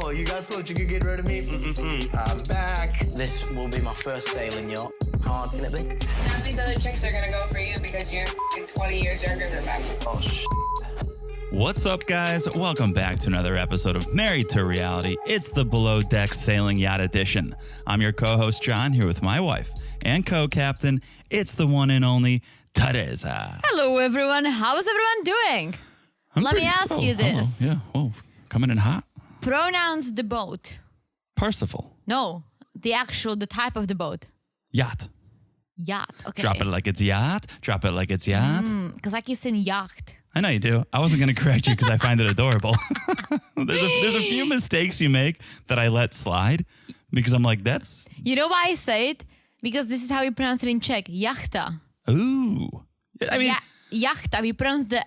Oh, you got so you could get rid of me? I'm back. This will be my first sailing yacht. How hard can it be? None of these other chicks are gonna go for you because you're 20 years younger than them. Oh, What's up, guys? Welcome back to another episode of Married to Reality. It's the Below Deck Sailing Yacht Edition. I'm your co-host, John, here with my wife and co-captain. It's the one and only Teresa. Hello, everyone. How's everyone doing? Let me ask you this. Hello. Yeah, whoa, coming in hot. Pronounce the boat. Parsifal. No, the type of the boat. Yacht. Yacht. Okay. Drop it like it's yacht. Drop it like it's yacht. Because I keep saying yacht. I know you do. I wasn't going to correct you because I find it adorable. There's a few mistakes you make that I let slide because I'm like, that's... You know why I say it? Because this is how we pronounce it in Czech. Yachta. Ooh. I mean... Yachta. We pronounce the...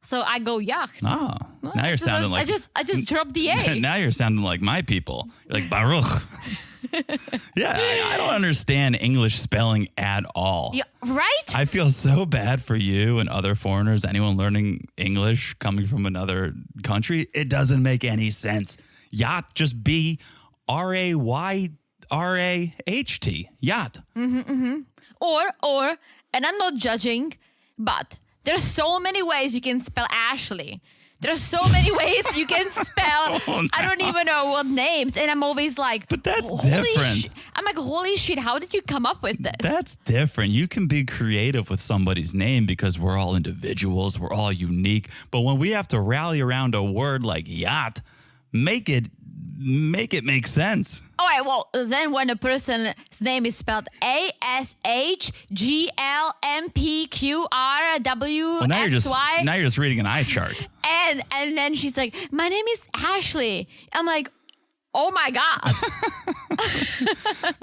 So I go yacht. Oh, now you're sounding like... I just dropped the A. Now you're sounding like my people. You're like, Baruch. Yeah, I don't understand English spelling at all. Yeah, right? I feel so bad for you and other foreigners, anyone learning English coming from another country. It doesn't make any sense. Yacht, just B R-A-Y-R-A-H-T. Yacht. Or, and I'm not judging, but there's so many ways you can spell Ashley. There's so many ways you can spell, Oh, no. I don't even know what names. And I'm always like, But that's holy different. I'm like, holy shit, how did you come up with this? That's different. You can be creative with somebody's name because we're all individuals. We're all unique. But when we have to rally around a word like yacht, make it make sense. All right, well, then when a person's name is spelled ASHGLMPQRWXY. Well, now you're just reading an eye chart. And then she's like, my name is Ashley. I'm like, oh my God.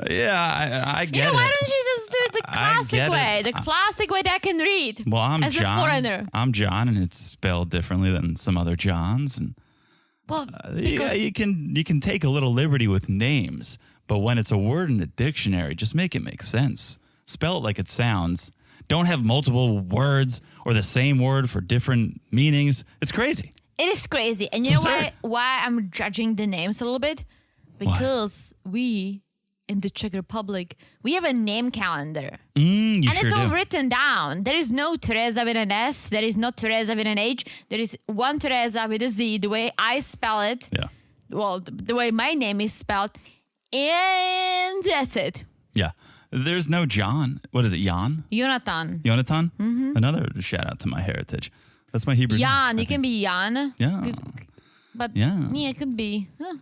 Yeah, I get it. Why don't you just do it the I classic get way? it. The classic way that I can read. Well, I'm as John. a foreigner. I'm John, and it's spelled differently than some other Johns. And Well, yeah, you can take a little liberty with names, but when it's a word in the dictionary, just make it make sense. Spell it like it sounds. Don't have multiple words or the same word for different meanings. It's crazy. it is crazy. And you It's know absurd. why I'm judging the names a little bit? Because we, in the Czech Republic, we have a name calendar. You And sure it's all do. written down. There is no Teresa with an S. There is no Teresa with an H. There is one Teresa with a Z, the way I spell it. Yeah. Well, the way my name is spelled. And that's it. Yeah. There's no John. What is it, Jan? Jonathan. Jonathan? Another shout out to my heritage. That's my Hebrew name. Jan. You can be Jan. Yeah. But Yeah. it could be. Huh.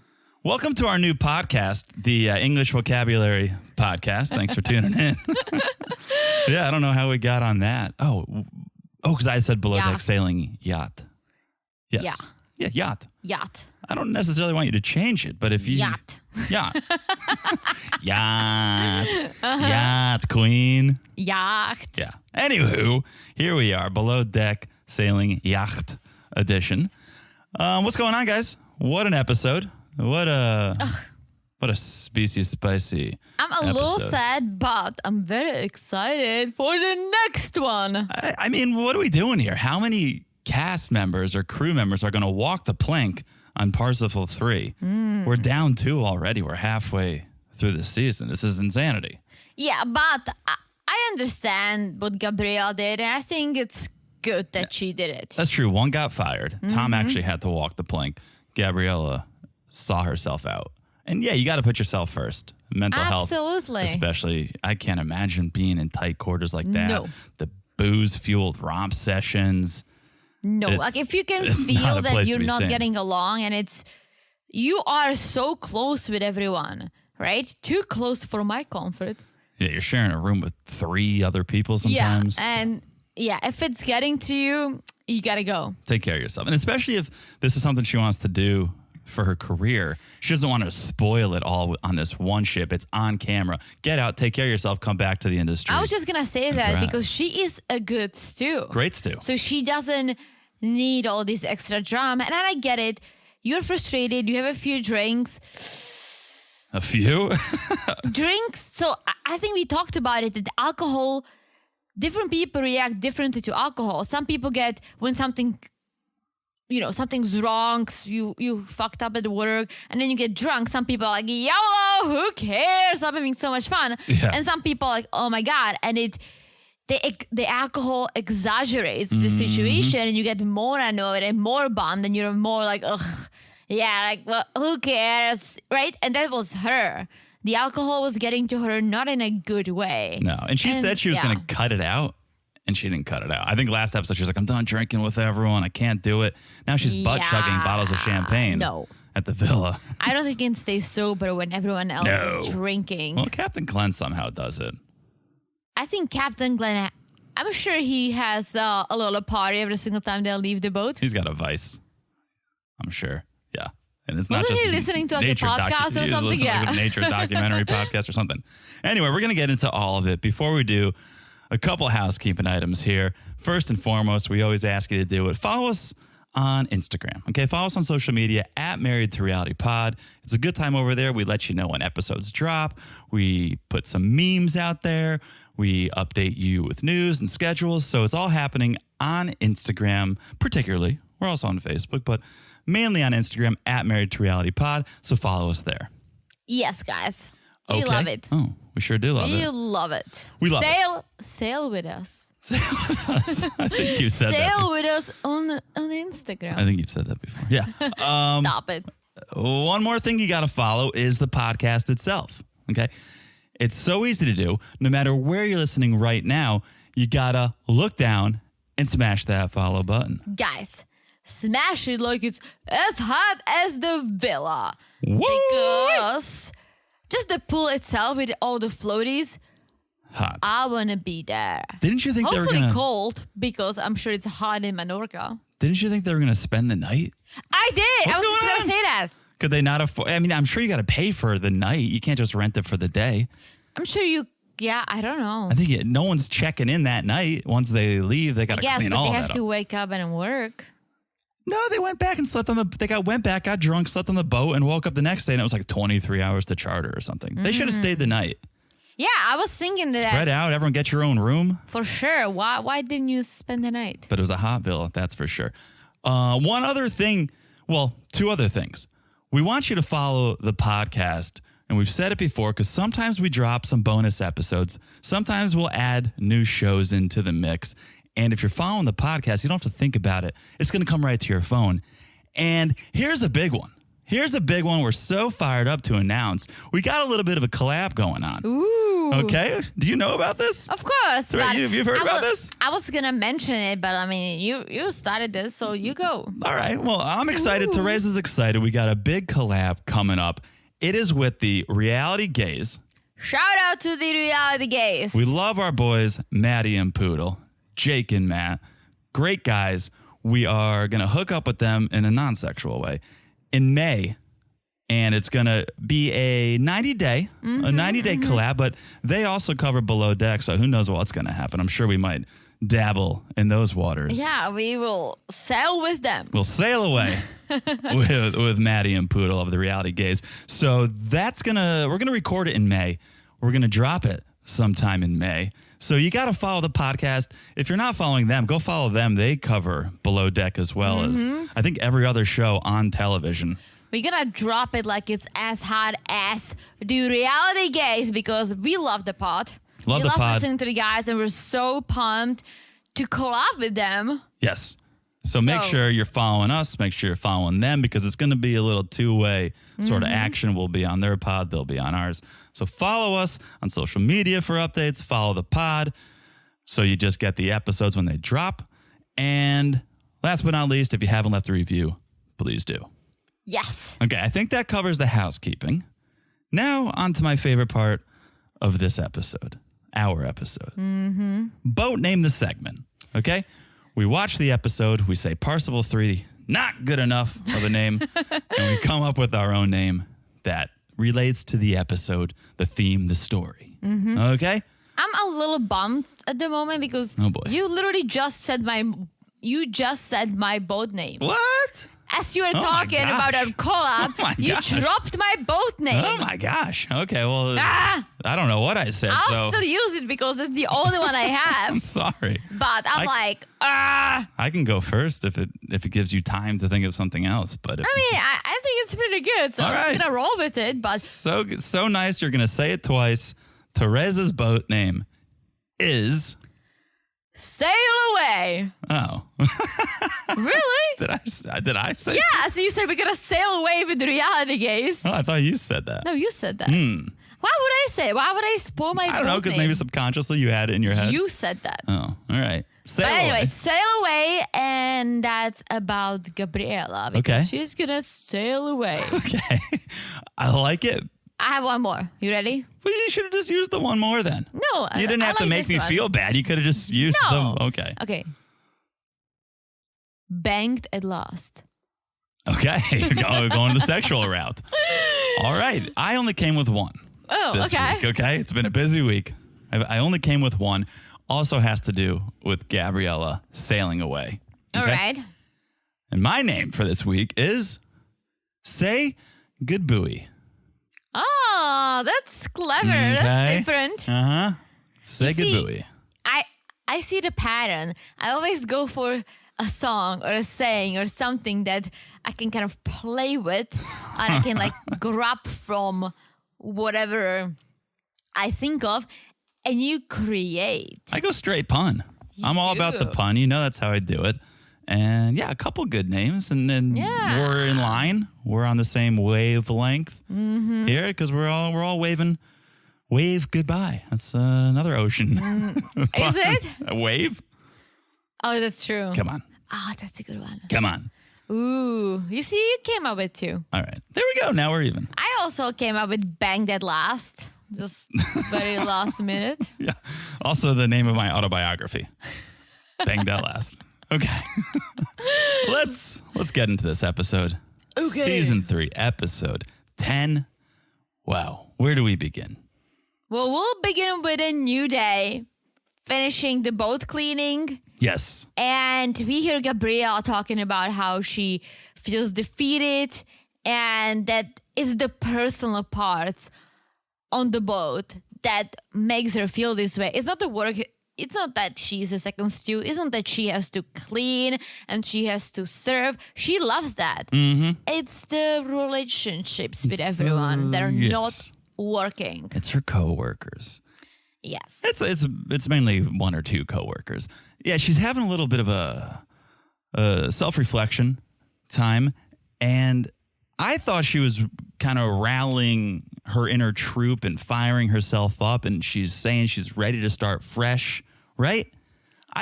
Welcome to our new podcast, the English Vocabulary Podcast. Thanks for tuning in. Yeah, I don't know how we got on that. Oh, because I said below deck Yacht. sailing yacht. Yes. Yeah, yacht. Yacht. I don't necessarily want you to change it, but if you... Yacht. Yacht. Yacht. Yacht queen. Yacht. Yeah. Anywho, here we are, below deck sailing yacht edition. What's going on, guys? What an episode. What a species spicy I'm a little episode. sad, but I'm very excited for the next one. I mean, what are we doing here? How many cast members or crew members are going to walk the plank on Parsifal 3? We're down 2 already. We're halfway through the season. This is insanity. Yeah, but I understand what Gabriela did, and I think it's good that she did it. That's true. One got fired. Tom actually had to walk the plank. Gabriela saw herself out. And yeah, you got to put yourself first. Mental Absolutely. health, especially. I can't imagine being in tight quarters like that. No. The booze-fueled romp sessions. No, It's- like if you can it's not feel a that place to you're be not sane. getting along and you are so close with everyone, right? Too close for my comfort. Yeah, you're sharing a room with 3 other people sometimes. Yeah, and if it's getting to you, you gotta go. Take care of yourself. And especially if this is something she wants to do for her career. She doesn't want to spoil it all on this one ship. It's on camera. Get out, take care of yourself, come back to the industry. I was just gonna say that thrive. because she is a good stew. Great stew. So she doesn't need all this extra drama. And I get it. You're frustrated. You have a few drinks. A few? Drinks. So I think we talked about it, that alcohol, different people react differently to alcohol. Some people get, when something something's wrong, you fucked up at work, and then you get drunk. Some people are like, YOLO, who cares? I'm having so much fun. Yeah. And some people are like, oh my God. And the alcohol exaggerates the situation, and you get more annoyed and more bummed, and you're more like, ugh, yeah, like, well, who cares, right? And that was her. The alcohol was getting to her, not in a good way. No, and she said she was going to cut it out, and she didn't cut it out. I think last episode she was like, I'm done drinking with everyone. I can't do it. Now she's butt-chugging bottles of champagne at the villa. I don't think you can stay sober when everyone else is drinking. Well, Captain Glenn somehow does it. I think Captain Glenn, I'm sure he has a little party every single time they'll leave the boat. He's got a vice. I'm sure. Yeah. And it's not Wasn't just he listening to like a podcast or something? Yeah. Like a nature documentary podcast or something. Anyway, we're going to get into all of it. Before we do, a couple housekeeping items here. First and foremost, we always ask you to do it. Follow us on Instagram. Okay, follow us on social media at Married to Reality Pod. It's a good time over there. We let you know when episodes drop. We put some memes out there. We update you with news and schedules. So it's all happening on Instagram, particularly. We're also on Facebook, but mainly on Instagram at Married to Reality Pod. So follow us there. Yes, guys. We love it. Oh, we sure do love it. We love it. We love it. Sail with us. Sail with us. I think you said that. Sail with us on Instagram. I think you've said that before. Yeah. Stop it. One more thing you got to follow is the podcast itself. Okay. It's so easy to do. No matter where you're listening right now, you got to look down and smash that follow button. Guys, smash it like it's as hot as the villa. Woo! Because just the pool itself with all the floaties, hot. I want to be there. Didn't you think Hopefully they were going to... cold, because I'm sure it's hot in Menorca. Didn't you think they were going to spend the night? I did. What's I was just going to say that. Could they not afford... I mean, I'm sure you got to pay for the night. You can't just rent it for the day. I'm sure you... Yeah, I don't know. I think no one's checking in that night. Once they leave, they got to clean all but of they that have up. to wake up and work. No, they went back and slept on the... got drunk, slept on the boat, and woke up the next day, and it was like 23 hours to charter or something. They should have stayed the night. Yeah, I was thinking that. Spread out. Everyone get your own room. For sure. Why didn't you spend the night? But it was a hot bill, that's for sure. One other thing... Well, two other things. We want you to follow the podcast, and we've said it before because sometimes we drop some bonus episodes. Sometimes we'll add new shows into the mix. And if you're following the podcast, you don't have to think about it. It's going to come right to your phone. And here's a big one. We're so fired up to announce. We got a little bit of a collab going on. Ooh. Okay. Do you know about this? Of course. Right, you've heard about this? I was going to mention it, but I mean, you started this, so you go. All right. Well, I'm excited. Teresa's excited. We got a big collab coming up. It is with the Reality Gays. Shout out to the Reality Gays. We love our boys, Maddie and Poodle, Jake and Matt. Great guys. We are going to hook up with them in a non-sexual way in May. And it's going to be a 90-day collab, but they also cover Below Deck, so who knows what's going to happen. I'm sure we might dabble in those waters. Yeah, we will sail with them. We'll sail away with Maddie and Poodle of the Reality Gays. So we're going to record it in May. We're going to drop it sometime in May. So you got to follow the podcast. If you're not following them, go follow them. They cover Below Deck as well as, I think, every other show on television. We're going to drop it like it's as hot as the Reality Gays because we love the pod. We love listening to the guys, and we're so pumped to collab with them. Yes. So make sure you're following us. Make sure you're following them because it's going to be a little two-way sort of action. We'll be on their pod. They'll be on ours. So follow us on social media for updates. Follow the pod so you just get the episodes when they drop. And last but not least, if you haven't left a review, please do. Yes. Okay, I think that covers the housekeeping. Now on to my favorite part of this episode, our episode. Boat name the segment, okay? We watch the episode, we say Parsifal III, not good enough of a name, and we come up with our own name that relates to the episode, the theme, the story. Okay? I'm a little bummed at the moment because Oh boy. you literally just said my boat name. What? as you were Oh my talking about gosh. our collab, Oh my you gosh. dropped my boat name. Oh my gosh. Okay, well, Ah! I don't know what I said, I'll so still use it because it's the only one I I'm have. sorry. But I'm like, I can go first if it gives you time to think of something else. But if, I mean, I think it's pretty good, so All I'm just right. gonna roll with it. But so nice, you're gonna say it twice. Teresa's boat name is. sail away. Oh, Really? did I say? Yeah. So you said we're gonna sail away with reality gaze. Oh, I thought you said that. No, you said that. Why would I say it? Why would I spoil my I don't know, boat because name? maybe subconsciously you had it in your head. You said that. Oh, all right. Sail But anyway, away. sail away, and that's about Gabriela. Because Okay. she's gonna sail away. Okay, I like it. I have one more. You ready? Well, you should have just used the one more then. No, You didn't I have to like make this me one. feel bad. You could have just used No. them. Okay. Okay. Banged at last. Okay. Going the sexual route. All right. I only came with one Oh, this okay. week. Okay. It's been a busy week. I only came with one. Also has to do with Gabriela sailing away. All Okay? right. And my name for this week is Say Good Buoy. Oh, that's clever. Okay. That's different. Uh-huh. Say You Good see, Buoy. I see the pattern. I always go for a song or a saying or something that I can kind of play with and I can like grab from whatever I think of, and you create. I go straight pun. I'm all about the do. pun. You know that's how I do it. And yeah, a couple good names, and then Yeah. we're in line. We're on the same wavelength here because we're all waving. Wave goodbye. That's another ocean. Is it? A wave? Oh, that's true. Come on. Oh, that's a good one. Come on. Ooh, you see, you came up with two. All right. There we go. Now we're even. I also came up with Bang That Last. Just very last minute. Yeah. Also the name of my autobiography. Bang that last. Okay. Let's get into this episode. Okay. Season 3, episode 10. Wow. Where do we begin? Well, we'll begin with a new day, finishing the boat cleaning. Yes. And we hear Gabrielle talking about how she feels defeated and that it's the personal parts on the boat that makes her feel this way. It's not the work. It's not that she's a second stew. It's not that she has to clean and she has to serve. She loves that. It's the relationships with everyone that are yes. not working. It's her coworkers. Yes. It's mainly one or two coworkers. Yeah, she's having a little bit of a self-reflection time, and I thought she was kind of rallying her inner troop and firing herself up, and she's saying she's ready to start fresh, right?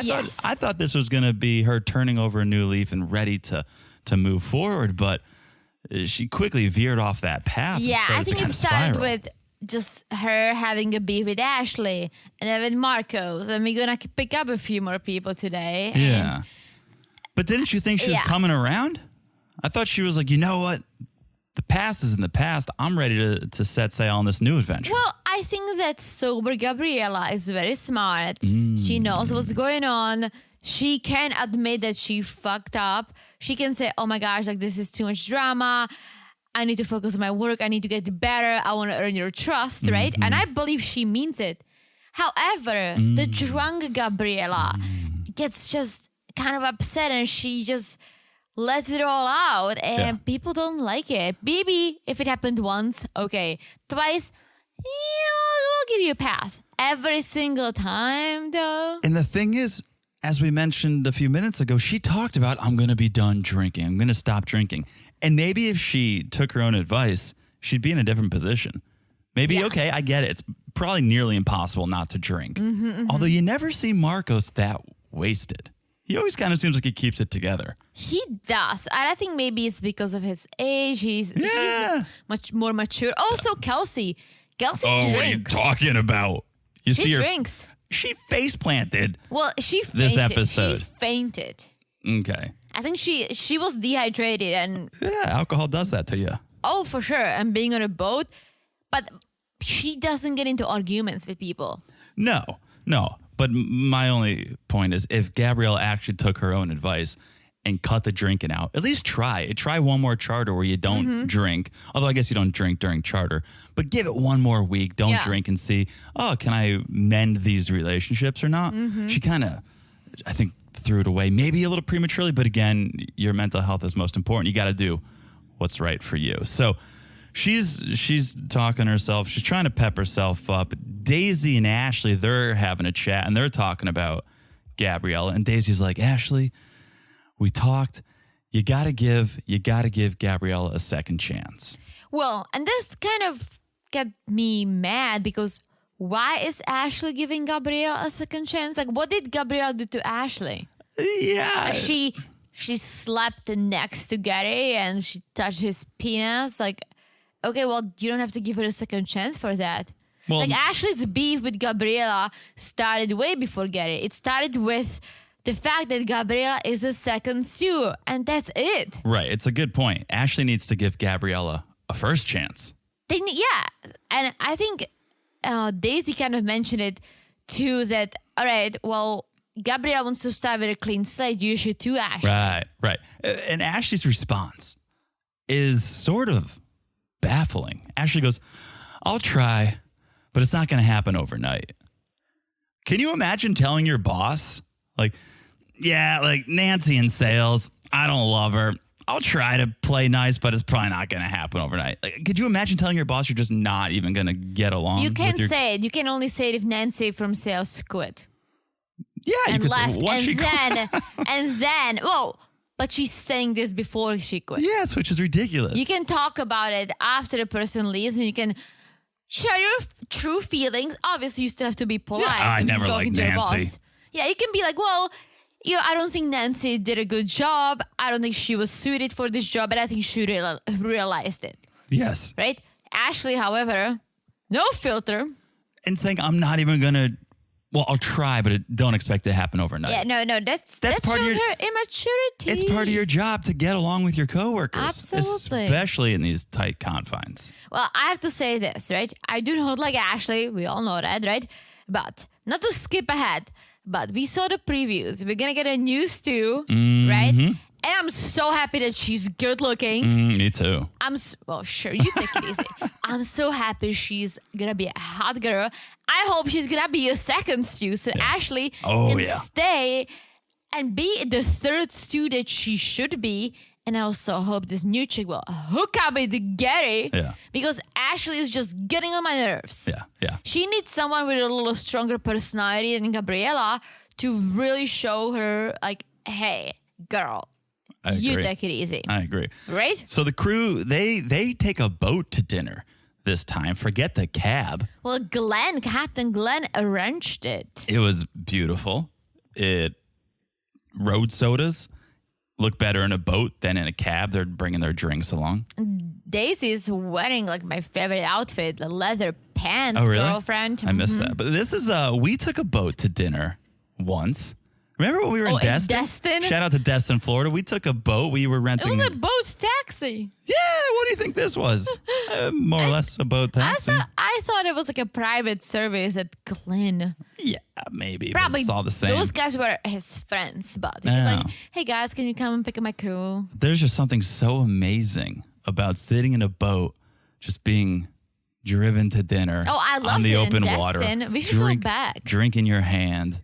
Yes. I thought this was going to be her turning over a new leaf and ready to move forward, but she quickly veered off that path. and Yeah, started I think to kind it of started spiral. with just her having a beef with Ashley and then with Marcos. And we're going to pick up a few more people today. Yeah. And But didn't you think she was Yeah. coming around? I thought she was like, you know what? The past is in the past. I'm ready to set sail on this new adventure. well, I think that sober Gabriela is very smart. She knows what's going on. She can admit that she fucked up. She can say, oh my gosh, like this is too much drama. I need to focus on my work. I need to get better. I want to earn your trust, right? And I believe she means it. However, the drunk Gabriela gets just kind of upset and she just lets it all out and Yeah. people don't like it. Maybe if it happened once, okay. Twice, yeah, we'll give you a pass. Every single time, though. And the thing is, as we mentioned a few minutes ago, she talked about, I'm going to be done drinking. I'm going to stop drinking. And maybe if she took her own advice, she'd be in a different position. Maybe, Yeah. okay, I get it. It's probably nearly impossible not to drink. Although you never see Marcos that wasted. He always kind of seems like he keeps it together. He does. And I think maybe it's because of his age. He's much more mature. Also, Kelsey. Kelsey drinks. talking about? You She drinks. She face planted. Well, she fainted. This episode. She fainted. Okay. I think she was dehydrated and Yeah, alcohol does that to you. oh, for sure. And being on a boat. But she doesn't get into arguments with people. No. But my only point is if Gabrielle actually took her own advice and cut the drinking out. At least try it. Try one more charter where you don't drink. Although I guess you don't drink during charter. But give it one more week. Don't drink and see, can I mend these relationships or not? She kind of, I think, threw it away. Maybe a little prematurely. But again, your mental health is most important. You got to do what's right for you. So she's talking to herself. She's trying to pep herself up. Daisy and Ashley, they're having a chat. And they're talking about Gabriela. And Daisy's like, Ashley, we talked. You got to give Gabriela a second chance. Well, and this kind of got me mad because why is Ashley giving Gabriela a second chance? Like, what did Gabriela do to Ashley? Yeah. Like she slept next to Gary and she touched his penis. Like, okay, well, you don't have to give her a second chance for that. Well, like, Ashley's beef with Gabriela started way before Gary. It started with the fact that Gabriela is a second Sue, and that's it. Right. It's a good point. Ashley needs to give Gabriela a first chance. And I think Daisy kind of mentioned it too, that, all right, well, Gabriela wants to start with a clean slate. You should too, Ashley. Right. And Ashley's response is sort of baffling. Ashley goes, I'll try, but it's not going to happen overnight. Can you imagine telling your boss, like, yeah, like Nancy in sales, I don't love her. I'll try to play nice, but it's probably not going to happen overnight. Like, could you imagine telling your boss you're just not even going to get along? You can't say it. You can only say it if Nancy from sales quit. Yeah, and you left. Say, And then, but she's saying this before she quit. Yes, which is ridiculous. You can talk about it after the person leaves, and you can share your true feelings. Obviously, you still have to be polite. Yeah, I never liked Nancy. Yeah, you can be like, well, I don't think Nancy did a good job. I don't think she was suited for this job, but I think she realized it. Yes. Right? Ashley, however, no filter. And saying, I'm not even going to, I'll try, but don't expect it to happen overnight. Yeah, no, that's part of her immaturity. It's part of your job to get along with your coworkers. Absolutely. Especially in these tight confines. Well, I have to say this, right? I do not like Ashley. We all know that, right? But not to skip ahead, but we saw the previews. We're going to get a new Stu, right? And I'm so happy that she's good looking. Me too. Sure, you take it easy. I'm so happy she's going to be a hot girl. I hope she's going to be a second Stu, so Ashley can stay and be the third Stu that she should be. And I also hope this new chick will hook up with Gary. Yeah. Because Ashley is just getting on my nerves. Yeah. She needs someone with a little stronger personality than Gabriela to really show her, like, hey, girl, you take it easy. I agree. Right? So the crew, they take a boat to dinner this time. Forget the cab. Well, Captain Glenn arranged it. It was beautiful. Road sodas look better in a boat than in a cab. They're bringing their drinks along. Daisy's wearing like my favorite outfit, the leather pants, oh, really? Girlfriend. I missed that. But this is, we took a boat to dinner once. Remember when we were in Destin? Destin? Shout out to Destin, Florida. We took a boat. We were renting. It was a boat taxi. Yeah, what do you think this was? More or less a boat taxi. I thought it was like a private service at Glen. Yeah, maybe. Probably. But it's all the same. Those guys were his friends, but he was like, hey guys, can you come and pick up my crew? There's just something so amazing about sitting in a boat, just being driven to dinner. Oh, I love on the it open in water. Destin. We should go back. Drink in your hand.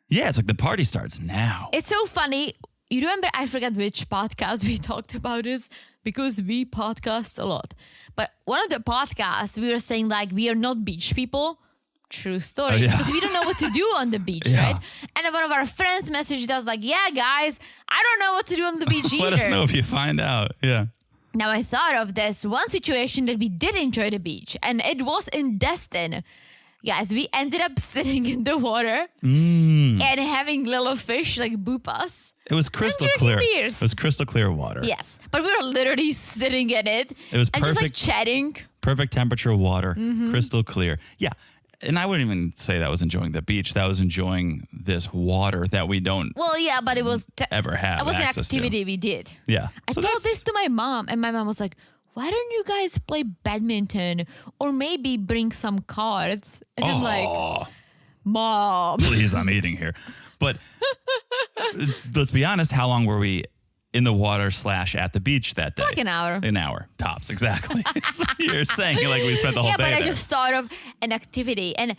Yeah, it's like the party starts now. It's so funny. You remember, I forgot which podcast we talked about this because we podcast a lot. But one of the podcasts, we were saying like, we are not beach people. True story. Because we don't know what to do on the beach, right? And one of our friends messaged us like, yeah, guys, I don't know what to do on the beach either. Let us know if you find out. Yeah. Now I thought of this one situation that we did enjoy the beach, and it was in Destin. Guys, we ended up sitting in the water and having little fish like boop us. It was crystal clear. It was crystal clear water. Yes, but we were literally sitting in it. It was and perfect. Just like chatting. Perfect temperature water, crystal clear. Yeah. And I wouldn't even say that was enjoying the beach. That was enjoying this water that we don't but it was ever have it was an access activity to. we did. Yeah. I told this to my mom, and my mom was like, why don't you guys play badminton or maybe bring some cards? And I'm like, Mom. Please, I'm eating here. But let's be honest, how long were we in the water / at the beach that day. Like an hour. An hour, tops, exactly. So you're saying like we spent the whole Yeah, day but I there. just thought of an activity, and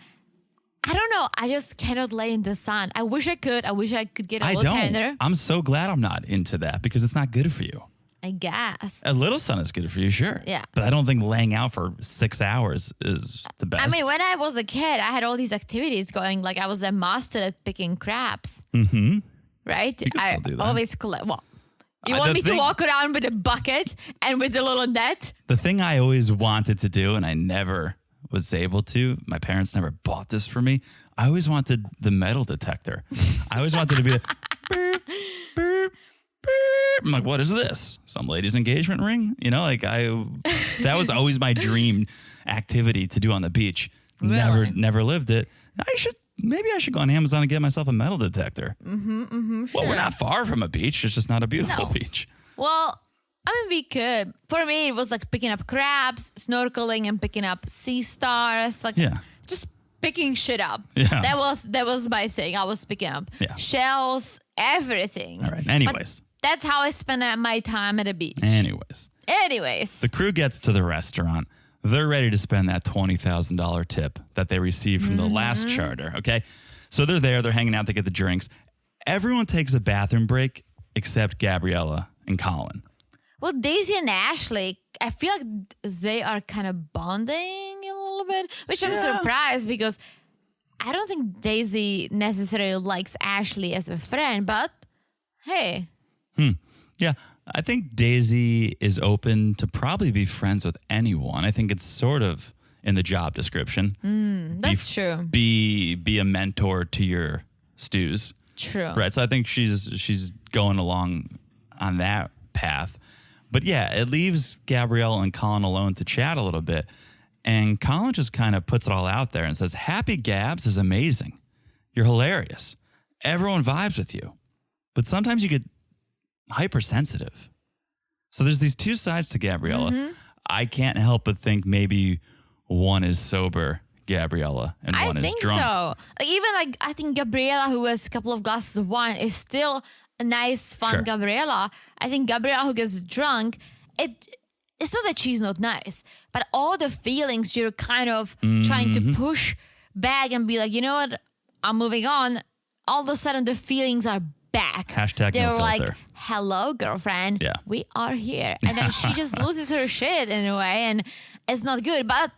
I don't know. I just cannot lay in the sun. I wish I could. I wish I could get a I little don't. tanner. I'm so glad I'm not into that because it's not good for you. I guess. A little sun is good for you, sure. Yeah. But I don't think laying out for 6 hours is the best. I mean, when I was a kid, I had all these activities going. Like I was a master at picking crabs. Mm-hmm. Right? You can I still do that. always collect. Well, you The want me to thing- walk around with a bucket and with the little net? The thing I always wanted to do, and I never was able to, my parents never bought this for me. I always wanted the metal detector. I always wanted to be a beep, beep, beep. I'm like, what is this? Some lady's engagement ring? You know, like that was always my dream activity to do on the beach. Really? Never lived it. Maybe I should go on Amazon and get myself a metal detector. Sure. Well, we're not far from a beach. It's just not a beautiful No. beach. Well, I mean, we could. For me, it was like picking up crabs, snorkeling, and picking up sea stars. Like, Yeah. just picking shit up. Yeah. That was my thing. I was picking up shells, everything. All right. Anyways. But that's how I spend my time at the beach. Anyways. The crew gets to the restaurant. They're ready to spend that $20,000 tip that they received from the last charter, okay? So they're there. They're hanging out. They get the drinks. Everyone takes a bathroom break except Gabriela and Colin. Well, Daisy and Ashley, I feel like they are kind of bonding a little bit, which I'm surprised because I don't think Daisy necessarily likes Ashley as a friend, but hey. Yeah, I think Daisy is open to probably be friends with anyone. I think it's sort of in the job description. That's true. Be a mentor to your stews. True. Right. So I think she's going along on that path. But yeah, it leaves Gabrielle and Colin alone to chat a little bit. And Colin just kind of puts it all out there and says, Happy Gabs is amazing. You're hilarious. Everyone vibes with you. But sometimes you get hypersensitive. So there's these two sides to Gabriella. I can't help but think maybe one is sober, Gabriella, and one is drunk. So. Like, even like I think Gabriela, who has a couple of glasses of wine, is still a nice, fun Sure. Gabriela. I think Gabriela, who gets drunk, it's not that she's not nice, but all the feelings you're kind of trying to push back and be like, you know what, I'm moving on. All of a sudden, the feelings are back. Hashtag They're no like, filter. hello, girlfriend. Yeah. We are here. And then she just loses her shit in a way, and it's not good. But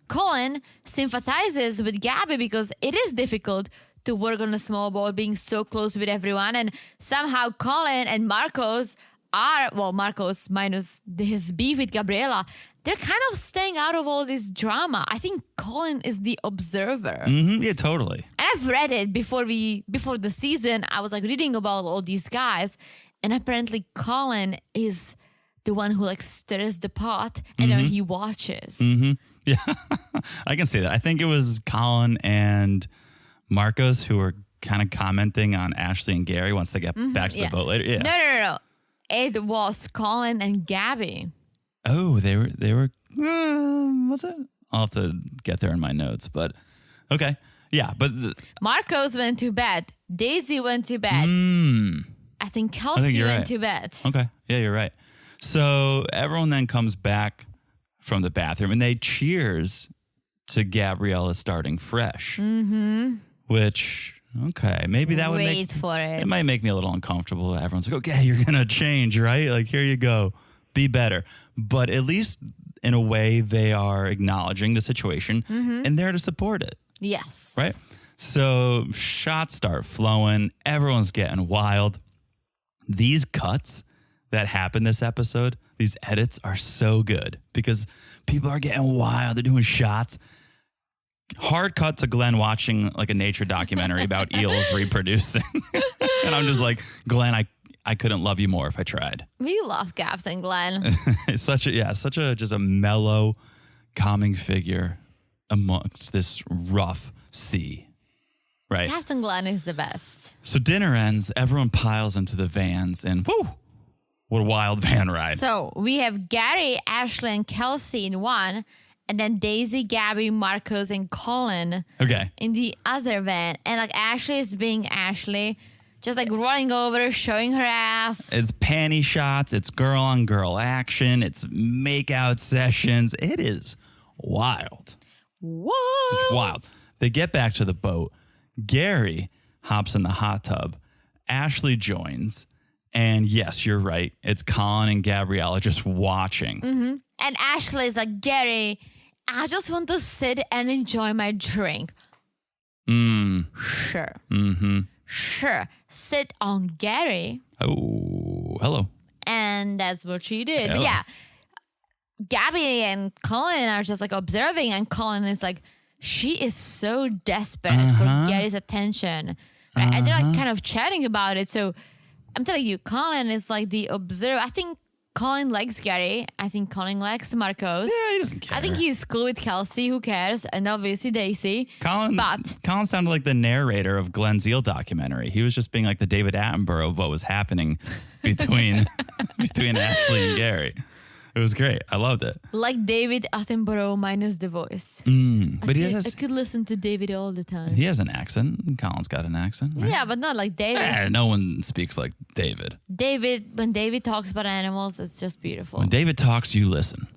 Colin sympathizes with Gabby because it is difficult to work on a small boat, being so close with everyone. And somehow Colin and Marcos are, well, Marcos minus his beef with Gabriela, they're kind of staying out of all this drama. I think Colin is the observer. Yeah, totally. And I've read it before the season. I was like reading about all these guys, and apparently Colin is the one who like stirs the pot and then he watches. Yeah, I can see that. I think it was Colin and Marcos who were kind of commenting on Ashley and Gary once they get back to the boat later. Yeah. No. It was Colin and Gabby. Oh, they were. Was it? I'll have to get there in my notes, but okay. Yeah, but Marcos went to bed. Daisy went to bed. I think Kelsey you're went right. to bed. Okay. Yeah, you're right. So everyone then comes back from the bathroom and they cheers to Gabriella starting fresh. Which, okay, maybe that would Wait for it it. might make me a little uncomfortable. Everyone's like, okay, you're going to change, right? Like, here you go. Be better. But at least in a way, they are acknowledging the situation and there to support it, Yes. right? So shots start flowing. Everyone's getting wild. These cuts that happen this episode, these edits are so good because people are getting wild. They're doing shots. Hard cut to Glenn watching like a nature documentary about eels reproducing. And I'm just like, Glenn, I couldn't love you more if I tried. We love Captain Glenn. It's such a just a mellow, calming figure amongst this rough sea. Right. Captain Glenn is the best. So dinner ends, everyone piles into the vans, and whoo, what a wild van ride. So we have Gary, Ashley, and Kelsey in one, and then Daisy, Gabby, Marcos, and Colin Okay. in the other van. And like Ashley is being Ashley. Just like running over, showing her ass. It's panty shots. It's girl-on-girl action. It's make-out sessions. It is wild. What? It's wild. They get back to the boat. Gary hops in the hot tub. Ashley joins. And yes, you're right. It's Colin and Gabriela just watching. Mm-hmm. And Ashley's like, Gary, I just want to sit and enjoy my drink. Sure. Mm-hmm. Sure. Sit on Gary. Oh, hello. And that's what she did. Hello. But yeah. Gabby and Colin are just like observing, and Colin is like, she is so desperate for Gary's attention. Right? And they're like kind of chatting about it. So I'm telling you, Colin is like the observer. I think Colin likes Gary. I think Colin likes Marcos. Yeah, he doesn't care. I think he's cool with Kelsey. Who cares? And obviously Daisy. Colin sounded like the narrator of Glenn's Eel documentary. He was just being like the David Attenborough of what was happening between Ashley and Gary. It was great. I loved it. Like David Attenborough minus the voice. But I could listen to David all the time. He has an accent. Colin's got an accent. Right? Yeah, but not like David. No one speaks like David. When David talks about animals, it's just beautiful. When David talks, you listen.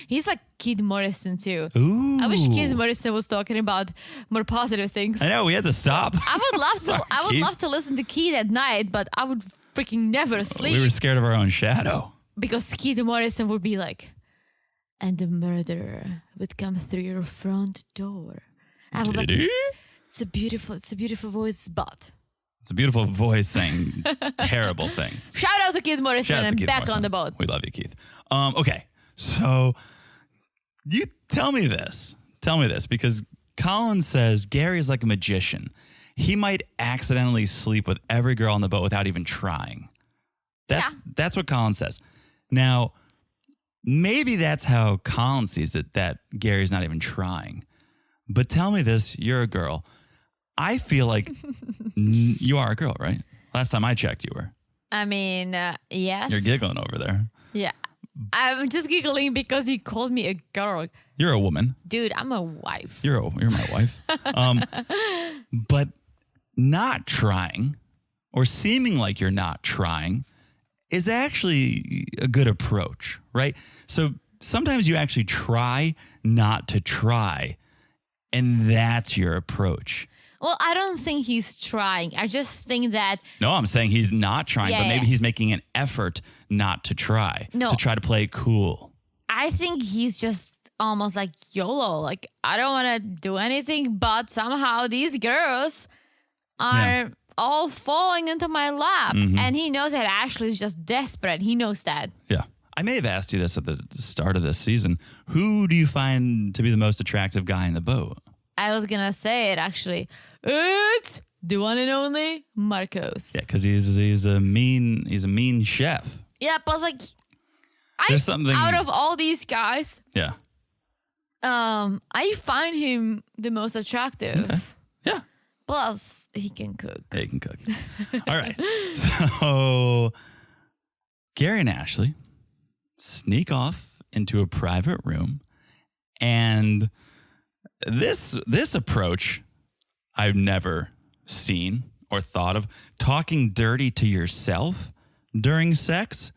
He's like Keith Morrison too. Ooh. I wish Keith Morrison was talking about more positive things. I know, we had to stop. I would love Sorry, to. I would Keith. love to listen to Keith at night, but I would freaking never sleep. We were scared of our own shadow. Because Keith Morrison would be like, and the murderer would come through your front door. I would be like, it's a beautiful voice, but It's a beautiful voice saying terrible things. shout out to Keith Morrison Shout out to and Keith back Morrison. on the boat. We love you, Keith. Okay, so you tell me this, because Colin says Gary's like a magician. He might accidentally sleep with every girl on the boat without even trying. That's what Colin says. Now, maybe that's how Colin sees it, that Gary's not even trying. But tell me this, you're a girl. I feel like you are a girl, right? Last time I checked, you were. I mean, yes. You're giggling over there. Yeah. I'm just giggling because you called me a girl. You're a woman. Dude, I'm a wife. You're my wife. But not trying, or seeming like you're not trying, is actually a good approach, right? So sometimes you actually try not to try, and that's your approach. Well, I don't think he's trying. I just think that... No, I'm saying he's not trying, but maybe he's making an effort not to try, to try to play it cool. I think he's just almost like YOLO. Like, I don't want to do anything, but somehow these girls are all falling into my lap. And he knows that Ashley's just desperate. He knows that. Yeah. I may have asked you this at the start of this season. Who do you find to be the most attractive guy in the boat? I was going to say it, actually. It's the one and only Marcos. Yeah, because he's a mean chef. Yeah, plus like, something out of all these guys, yeah, I find him the most attractive. Okay. Yeah. Plus, he can cook. Yeah, he can cook. All right. So Gary and Ashley sneak off into a private room, and this approach I've never seen or thought of. Talking dirty to yourself during sex.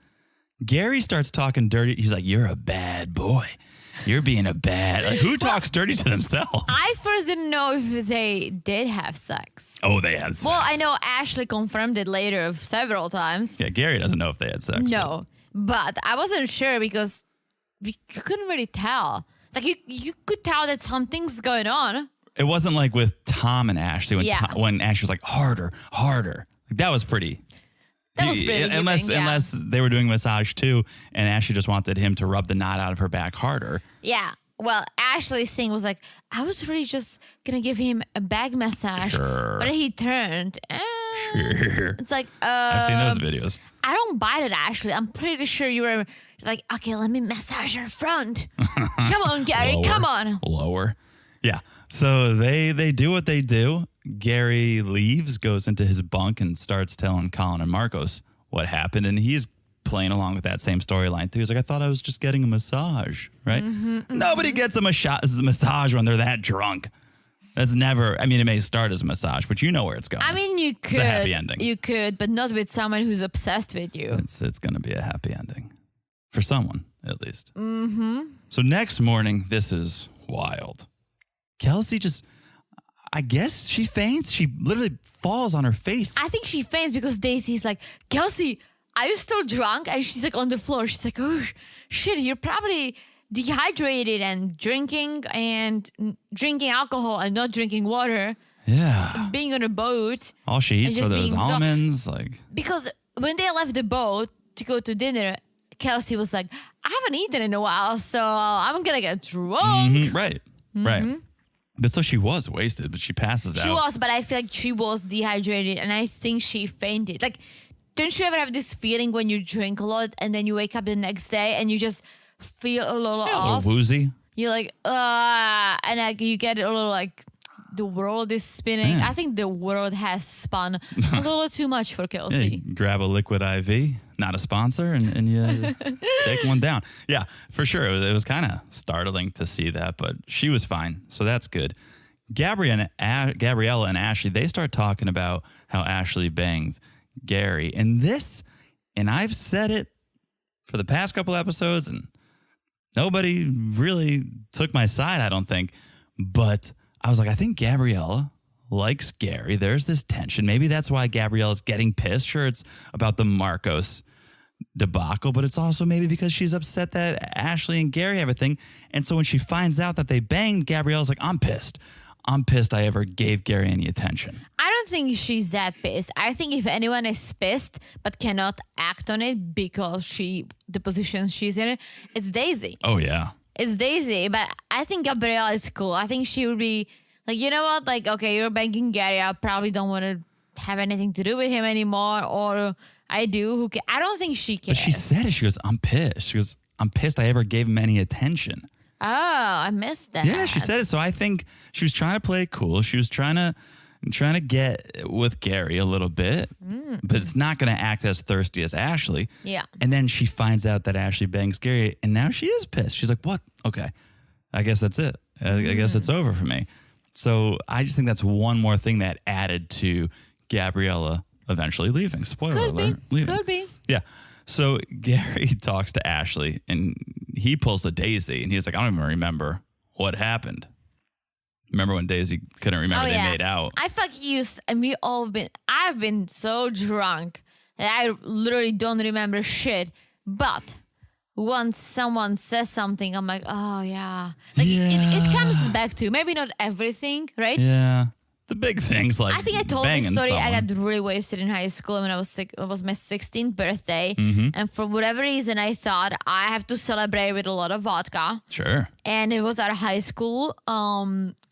Gary starts talking dirty. He's like, "You're a bad boy. You're being a bad..." Like, who talks dirty to themselves? I first didn't know if they did have sex. Oh, they had sex. Well, I know Ashley confirmed it later several times. Yeah, Gary doesn't know if they had sex. No, but I wasn't sure because you couldn't really tell. Like, you could tell that something's going on. It wasn't like with Tom and Ashley when Ashley was like, harder. Like, that was pretty... That was pretty unless they were doing massage too, and Ashley just wanted him to rub the knot out of her back harder. Yeah. Well, Ashley's thing was like, I was really just going to give him a back massage. Sure. But he turned. Sure. It's like, I've seen those videos. I don't buy it, Ashley. I'm pretty sure you were like, okay, let me massage your front. Come on, Gary. Lower, come on. Lower. Yeah. So they do what they do. Gary leaves, goes into his bunk, and starts telling Colin and Marcos what happened. And he's playing along with that same storyline too. He's like, I thought I was just getting a massage, right? Nobody gets a massage when they're that drunk. That's never, I mean, it may start as a massage, but you know where it's going. I mean, you could. It's a happy ending. You could, but not with someone who's obsessed with you. It's going to be a happy ending. For someone, at least. Mm-hmm. So next morning, this is wild. Kelsey just, I guess she faints. She literally falls on her face. I think she faints because Daisy's like, Kelsey, are you still drunk? And she's like on the floor. She's like, oh, shit, you're probably dehydrated and drinking alcohol and not drinking water. Yeah. Being on a boat. All she eats are those almonds. Because when they left the boat to go to dinner, Kelsey was like, I haven't eaten in a while, so I'm going to get drunk. Mm-hmm. Right. But so she was wasted, but she passes out. She was, but I feel like she was dehydrated, and I think she fainted. Like, don't you ever have this feeling when you drink a lot and then you wake up the next day and you just feel a little off? A little woozy. You're like, and like you get a little like the world is spinning. Yeah. I think the world has spun a little too much for Yeah, Kelsey. you grab a liquid IV, not a sponsor, and you take one down. Yeah, for sure. It was kind of startling to see that, but she was fine, so that's good. Gabriella and Ashley, they start talking about how Ashley banged Gary. And I've said it for the past couple episodes, and nobody really took my side, I don't think. But I was like, I think Gabriella likes Gary. There's this tension. Maybe that's why Gabriella's getting pissed. Sure, it's about the Marcos debacle, but it's also maybe because she's upset that Ashley and Gary have a thing. And so when she finds out that they banged, Gabriella's like, I'm pissed. I'm pissed I ever gave Gary any attention. I don't think she's that pissed. I think if anyone is pissed but cannot act on it because the position she's in, it's Daisy. Oh, yeah. It's Daisy, but I think Gabriella is cool. I think she would be like, you know what? Like, okay, you're banging Gary. I probably don't want to have anything to do with him anymore. Or I do. I don't think she cares. But she said it. She goes, I'm pissed. She goes, I'm pissed I ever gave him any attention. Oh, I missed that. Yeah, she said it. So I think she was trying to play it cool. She was trying to get with Gary a little bit, but it's not going to act as thirsty as Ashley. Yeah. And then she finds out that Ashley bangs Gary, and now she is pissed. She's like, what? Okay, I guess that's it. I guess it's over for me. So I just think that's one more thing that added to Gabriella eventually leaving. Spoiler alert. Leaving. Could be. Yeah. So Gary talks to Ashley, and he pulls a Daisy, and he's like, I don't even remember what happened. Remember when Daisy couldn't remember they made out? I fuck you, and I've been so drunk that I literally don't remember shit. But once someone says something, I'm like, oh yeah. Like it comes back to maybe not everything, right? Yeah. The big things like I think I told this banging story. someone. I got really wasted in high school when I was sick. It was my 16th birthday. And for whatever reason, I thought I have to celebrate with a lot of vodka. Sure. And it was our high school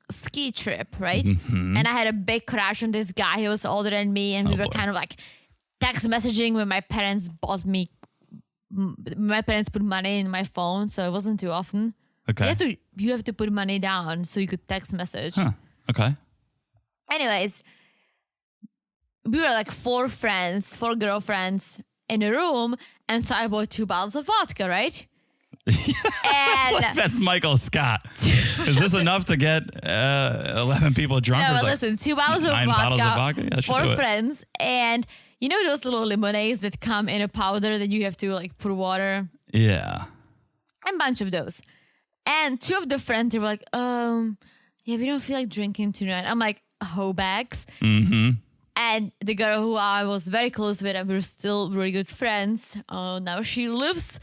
ski trip, right? And I had a big crush on this guy. He was older than me. And we were kind of like text messaging when my parents put money in my phone. So it wasn't too often. Okay. You have to put money down so you could text message. Huh. Okay. Anyways, we were like four girlfriends in a room, and so I bought 2 bottles of vodka, right? And that's Michael Scott. Is this enough to get 11 people drunk? No, Or is but like listen, 2 bottles of 9 vodka, bottles of vodka? Yeah, I should do 4 it. friends, and you know those little lemonades that come in a powder that you have to like put water? Yeah. A bunch of those. And 2 of the friends, they were like, yeah, we don't feel like drinking tonight. I'm like, hoe bags. And the girl who I was very close with, and we were still really good friends. Now she lives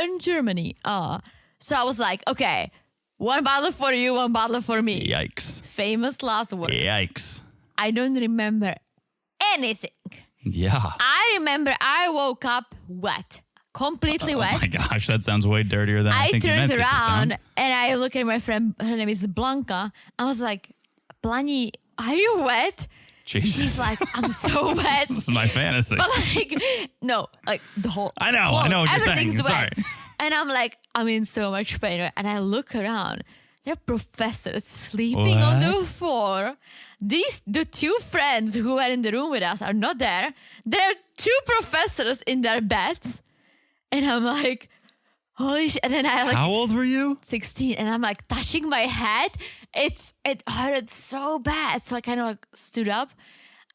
in Germany. So I was like, okay, 1 bottle for you, 1 bottle for me. Yikes. Famous last words. Yikes. I don't remember anything. Yeah. I remember I woke up wet. Completely wet. Oh my gosh, that sounds way dirtier than I think you meant turned it to sound. around and I look at my friend, her name is Blanca. I was like, Blani, are you wet? Jesus. She's like, I'm so wet. This is my fantasy. But like, no, like the whole. I know what you're saying. Everything's wet. Sorry. And I'm like, I'm in so much pain. And I look around. There are professors sleeping on the floor. The 2 friends who were in the room with us are not there. There are 2 professors in their beds. And I'm like, holy shit. And then I like. How old were you? 16. And I'm like touching my head. It hurt so bad. So I kind of like stood up.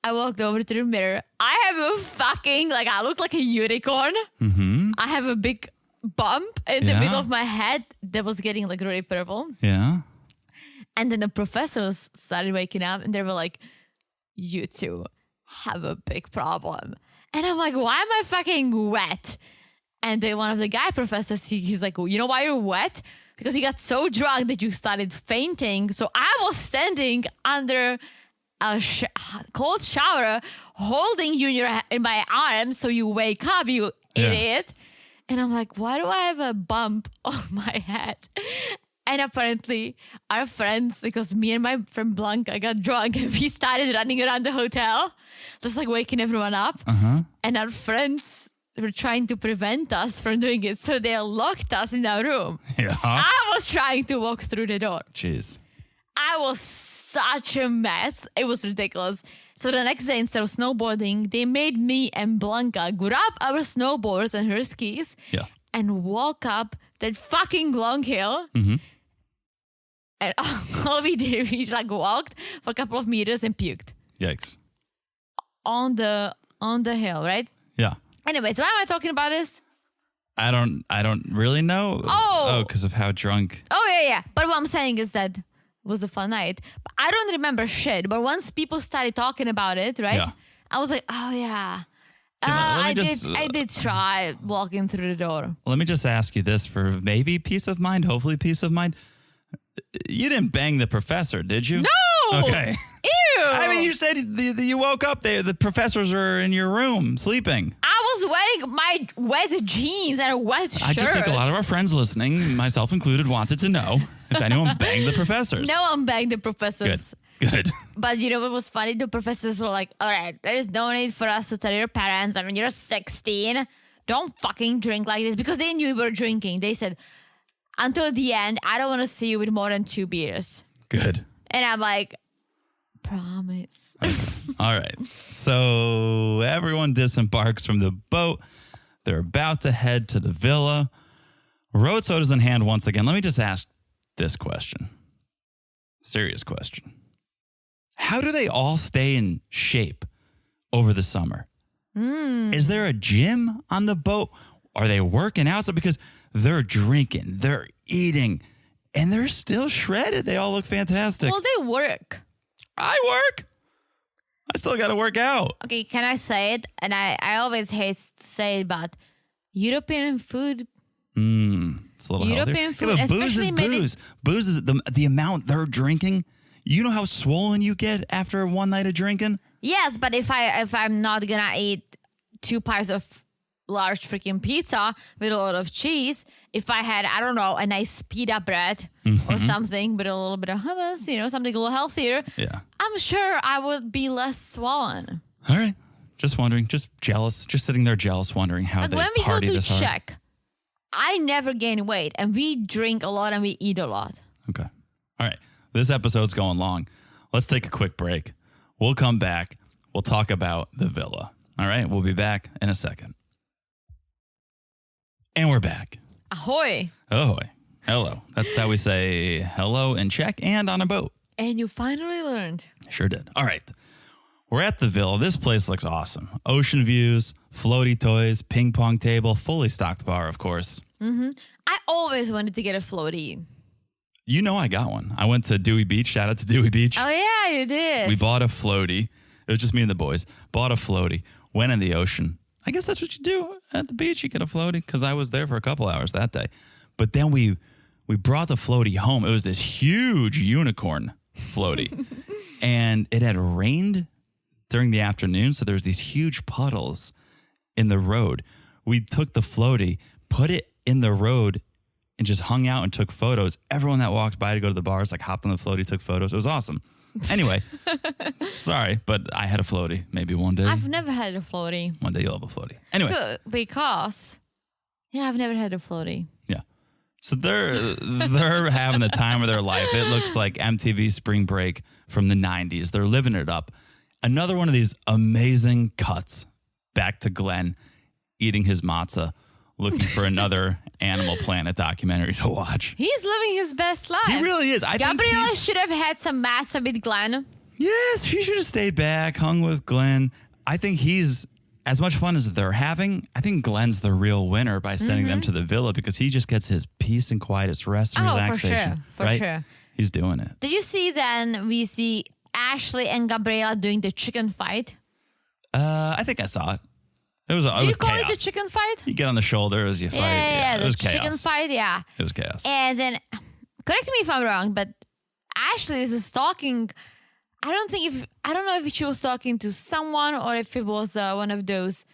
I walked over to the mirror. I have a fucking, like, I look like a unicorn. Mm-hmm. I have a big bump in the middle of my head that was getting like really purple. Yeah. And then the professors started waking up and they were like, you two have a big problem. And I'm like, why am I fucking wet? And then one of the guy professors, he's like, well, you know why you're wet? Because you got so drunk that you started fainting. So I was standing under a cold shower holding you in my arms so you wake up, you idiot. And I'm like, why do I have a bump on my head? And apparently our friends, because me and my friend Blanca got drunk and we started running around the hotel, just like waking everyone up. And our friends were trying to prevent us from doing it. So they locked us in our room. Yeah. I was trying to walk through the door. Jeez. I was such a mess. It was ridiculous. So the next day, instead of snowboarding, they made me and Blanca grab our snowboards and her skis and walk up that fucking long hill. And all we did, we like walked for a couple of meters and puked. Yikes. On the hill, right? Yeah. Anyways, why am I talking about this? I don't really know. Oh, because of how drunk. Oh, yeah. But what I'm saying is that it was a fun night. But I don't remember shit. But once people started talking about it, right? Yeah. I was like, oh, yeah. Let me I did try walking through the door. Let me just ask you this for maybe peace of mind, hopefully peace of mind. You didn't bang the professor, did you? No! Okay. Ew! I mean, you said you woke up there. The professors are in your room sleeping. I was wearing my wet jeans and a wet shirt. I just think a lot of our friends listening, myself included, wanted to know if anyone banged the professors. No one banged the professors. Good. But you know what was funny? The professors were like, all right, there is no need for us to tell your parents. I mean, you're 16. Don't fucking drink like this. Because they knew we were drinking. They said, until the end, I don't want to see you with more than 2 beers. Good. And I'm like, promise. Okay. All right. So everyone disembarks from the boat. They're about to head to the villa. Road sodas in hand once again. Let me just ask this question. Serious question. How do they all stay in shape over the summer? Is there a gym on the boat? Are they working out? So because they're drinking, they're eating, and they're still shredded. They all look fantastic. Well, they work. I work. I still got to work out. Okay, can I say it? And I always hate to say it, but European food. It's a little European healthier. food, Yeah, but booze is especially booze. Booze is the amount they're drinking. You know how swollen you get after one night of drinking? Yes, but if I'm not gonna eat 2 pies of large freaking pizza with a lot of cheese, if I had, I don't know, a nice pita bread or something with a little bit of hummus, you know, something a little healthier, I'm sure I would be less swollen. All right. Just wondering, just jealous, just sitting there jealous, wondering how Like they when we go party to this hard. Czech, I never gain weight and we drink a lot and we eat a lot. Okay. All right. This episode's going long. Let's take a quick break. We'll come back. We'll talk about the villa. All right. We'll be back in a second. And we're back. Ahoy. Ahoy. Hello. That's how we say hello in Czech and on a boat. And you finally learned. Sure did. All right. We're at the villa. This place looks awesome. Ocean views, floaty toys, ping pong table, fully stocked bar, of course. I always wanted to get a floaty. You know I got one. I went to Dewey Beach. Shout out to Dewey Beach. Oh, yeah, you did. We bought a floaty. It was just me and the boys. Bought a floaty. Went in the ocean. I guess that's what you do at the beach. You get a floaty because I was there for a couple hours that day. But then we brought the floaty home. It was this huge unicorn floaty. And it had rained during the afternoon. So there was these huge puddles in the road. We took the floaty, put it in the road, and just hung out and took photos. Everyone that walked by to go to the bars, like hopped on the floaty, took photos. It was awesome. Anyway, sorry, but I had a floaty. Maybe one day. I've never had a floaty. One day you'll have a floaty. Anyway. Good, because, I've never had a floaty. Yeah. So they're having the time of their life. It looks like MTV Spring Break from the 90s. They're living it up. Another one of these amazing cuts back to Glenn eating his matzah, looking for another Animal Planet documentary to watch. He's living his best life. He really is. I think Gabriela should have had some massa with Glenn. Yes, she should have stayed back, hung with Glenn. I think he's as much fun as they're having. I think Glenn's the real winner by sending them to the villa because he just gets his peace and quietest rest and relaxation. For sure. He's doing it. Did you see then we see Ashley and Gabriela doing the chicken fight? I think I saw it. It was Do you call chaos. it the chicken fight? You get on the shoulders, you fight. Yeah, it the was chicken chaos. fight, yeah. It was chaos. And then, correct me if I'm wrong, but Ashley is talking. I don't know if she was talking to someone or if it was one of those,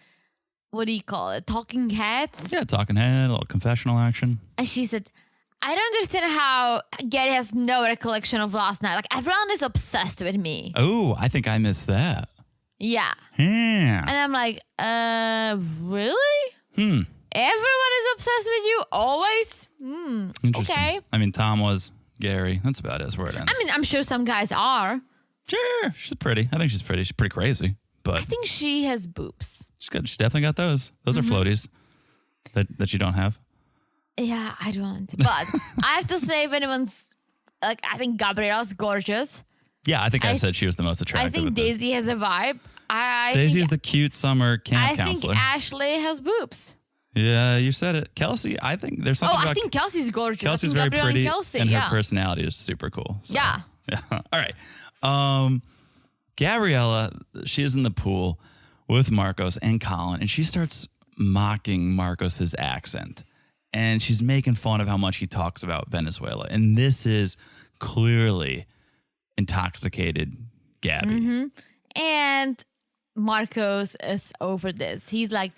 what do you call it, talking heads. Yeah, talking head, a little confessional action. And she said, I don't understand how Gary has no recollection of last night. Like, everyone is obsessed with me. Oh, I think I missed that. Yeah. Yeah. And I'm like, really? Everyone is obsessed with you always? Interesting. Okay. I mean, Tom was, Gary. That's about it. That's where it ends. I mean, I'm sure some guys are. Sure, she's pretty. I think she's pretty. She's pretty crazy, but I think she has boobs. she's definitely got those. Those are floaties that you don't have. Yeah, I don't. But I have to say, if anyone's, like, I think Gabriela's gorgeous. Yeah, I think I said she was the most attractive. I think Daisy has a vibe. Daisy think, is the cute summer camp I counselor. think Ashley has boobs. Yeah, you said it. Kelsey, I think there's something Oh, about I think Kelsey's gorgeous. Kelsey's I think very Gabriela pretty, and Kelsey, and yeah. her personality is super cool. So, Yeah. All right. Gabriela, she is in the pool with Marcos and Colin, and she starts mocking Marcos's accent. And she's making fun of how much he talks about Venezuela. And this is clearly intoxicated Gabby. And Marcos is over this. He's like,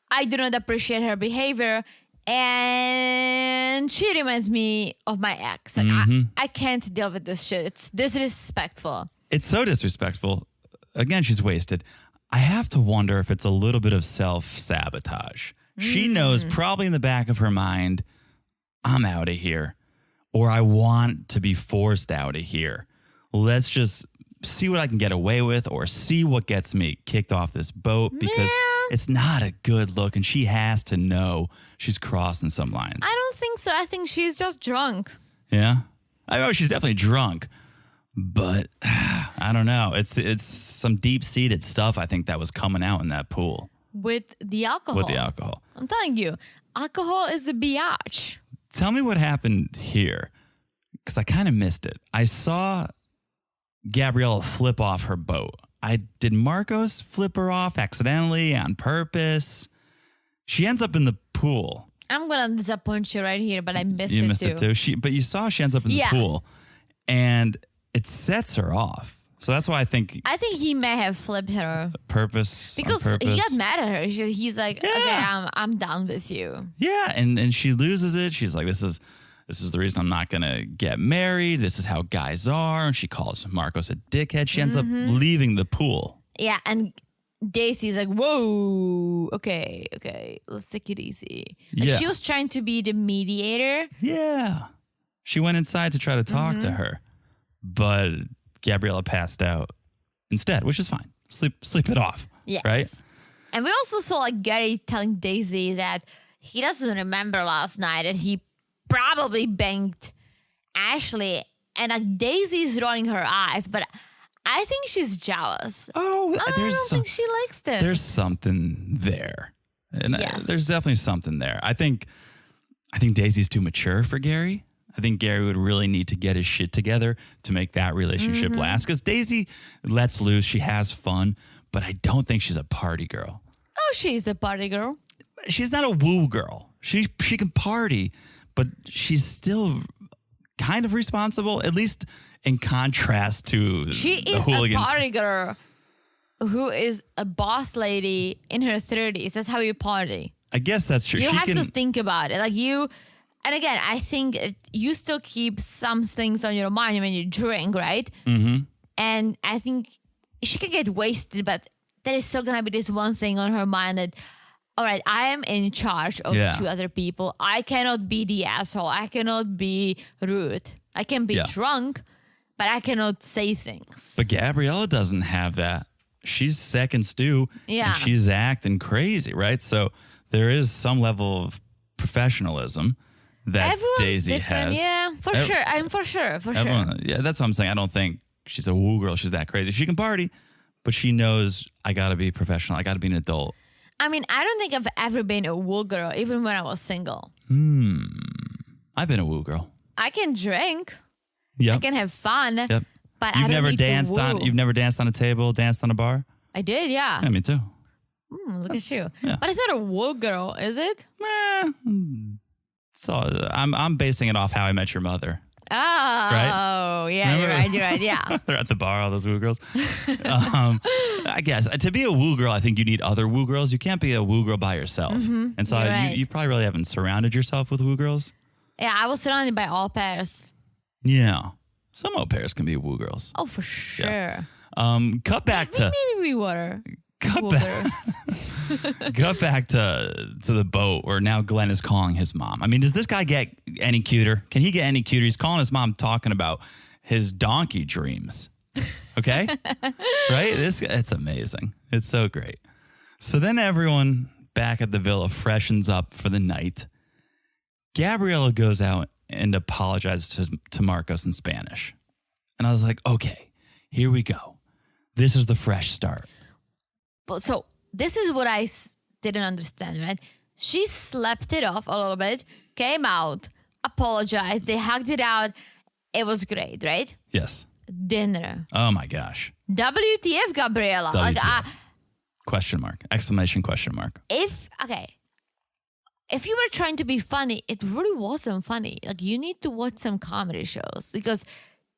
I do not appreciate her behavior. And she reminds me of my ex. Like, I can't deal with this shit. It's disrespectful. It's so disrespectful. Again, she's wasted. I have to wonder if it's a little bit of self-sabotage. She knows probably in the back of her mind, I'm out of here. Or I want to be forced out of here. Let's just see what I can get away with or see what gets me kicked off this boat because it's not a good look and she has to know she's crossing some lines. I don't think so. I think she's just drunk. Yeah? I know she's definitely drunk, but I don't know. It's some deep-seated stuff I think that was coming out in that pool. With the alcohol. I'm telling you, alcohol is a biatch. Tell me what happened here, because I kind of missed it. I saw Gabriela flip off her boat. Did Marcos flip her off accidentally, on purpose? She ends up in the pool. I'm going to disappoint you right here, but I missed You it missed too. it too. But you saw she ends up in the pool, and it sets her off. So that's why I think he may have flipped her. Purpose. Because he got mad at her. He's like, okay, I'm done with you. Yeah, and she loses it. She's like, this is the reason I'm not gonna get married. This is how guys are. And she calls Marcos a dickhead. She ends up leaving the pool. Yeah, and Daisy's like, whoa, okay, let's take it easy. Like she was trying to be the mediator. Yeah. She went inside to try to talk to her. But Gabriela passed out instead, which is fine. Sleep it off. Yes. Right? And we also saw like Gary telling Daisy that he doesn't remember last night and he probably banged Ashley. And like Daisy's rolling her eyes, but I think she's jealous. Oh, I don't think she likes them. There's something there. And there's definitely something there. I think Daisy's too mature for Gary. I think Gary would really need to get his shit together to make that relationship last. Because Daisy lets loose. She has fun. But I don't think she's a party girl. Oh, she's the party girl. She's not a woo girl. She can party, but she's still kind of responsible, at least in contrast to she the is hooligans. a party girl who is a boss lady in her 30s. That's how you party. I guess that's true. You She have can, to think about it. Like you... And again, I think you still keep some things on your mind when you drink, right? And I think she can get wasted, but there is still going to be this one thing on her mind that, all right, I am in charge of two other people. I cannot be the asshole. I cannot be rude. I can be drunk, but I cannot say things. But Gabriela doesn't have that. She's second stew. Yeah. And she's acting crazy, right? So there is some level of professionalism that Everyone's Daisy different. has. Yeah, for sure. Yeah, that's what I'm saying. I don't think she's a woo girl. She's that crazy. She can party, but she knows I got to be professional. I got to be an adult. I mean, I don't think I've ever been a woo girl, even when I was single. I've been a woo girl. I can drink. Yep. I can have fun. Yep. But You've I don't never need to danced on. woo. You've never danced on a table, danced on a bar. I did, yeah. Yeah, me too. Look at you. yeah. But it's not a woo girl, is it? So I'm basing it off How I Met Your Mother. Oh, yeah, Remember? you're right, yeah. They're at the bar, all those woo girls. I guess to be a woo girl, I think you need other woo girls. You can't be a woo girl by yourself. And so You're right. you probably really haven't surrounded yourself with woo girls. Yeah, I was surrounded by all pairs. Yeah. Some au pairs can be woo girls. Oh, for sure. Cut back to Maybe we were. cut woo back, girls. cut back to the boat where now Glenn is calling his mom. I mean, does this guy get any cuter? Can he get any cuter? He's calling his mom, talking about his donkey dreams. Okay, right? It's amazing. It's so great. So then everyone back at the villa freshens up for the night. Gabriela goes out and apologizes to Marcos in Spanish. And I was like, okay, here we go. This is the fresh start. But so this is what I didn't understand, right? She slept it off a little bit, came out, apologized. They hugged it out. It was great, right? Yes. Dinner. Oh my gosh. WTF, Gabriela. WTF. Question mark. Exclamation question mark. If you were trying to be funny, it really wasn't funny. Like, you need to watch some comedy shows because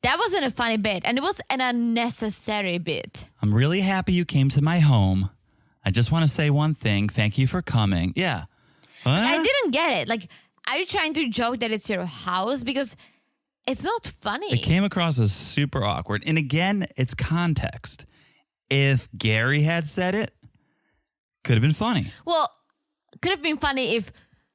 that wasn't a funny bit and it was an unnecessary bit. I'm really happy you came to my home. I just want to say one thing. Thank you for coming. Yeah. What? I didn't get it. Like, are you trying to joke that it's your house? Because it's not funny. It came across as super awkward. And again, it's context. If Gary had said it, could have been funny. Well, could have been funny if,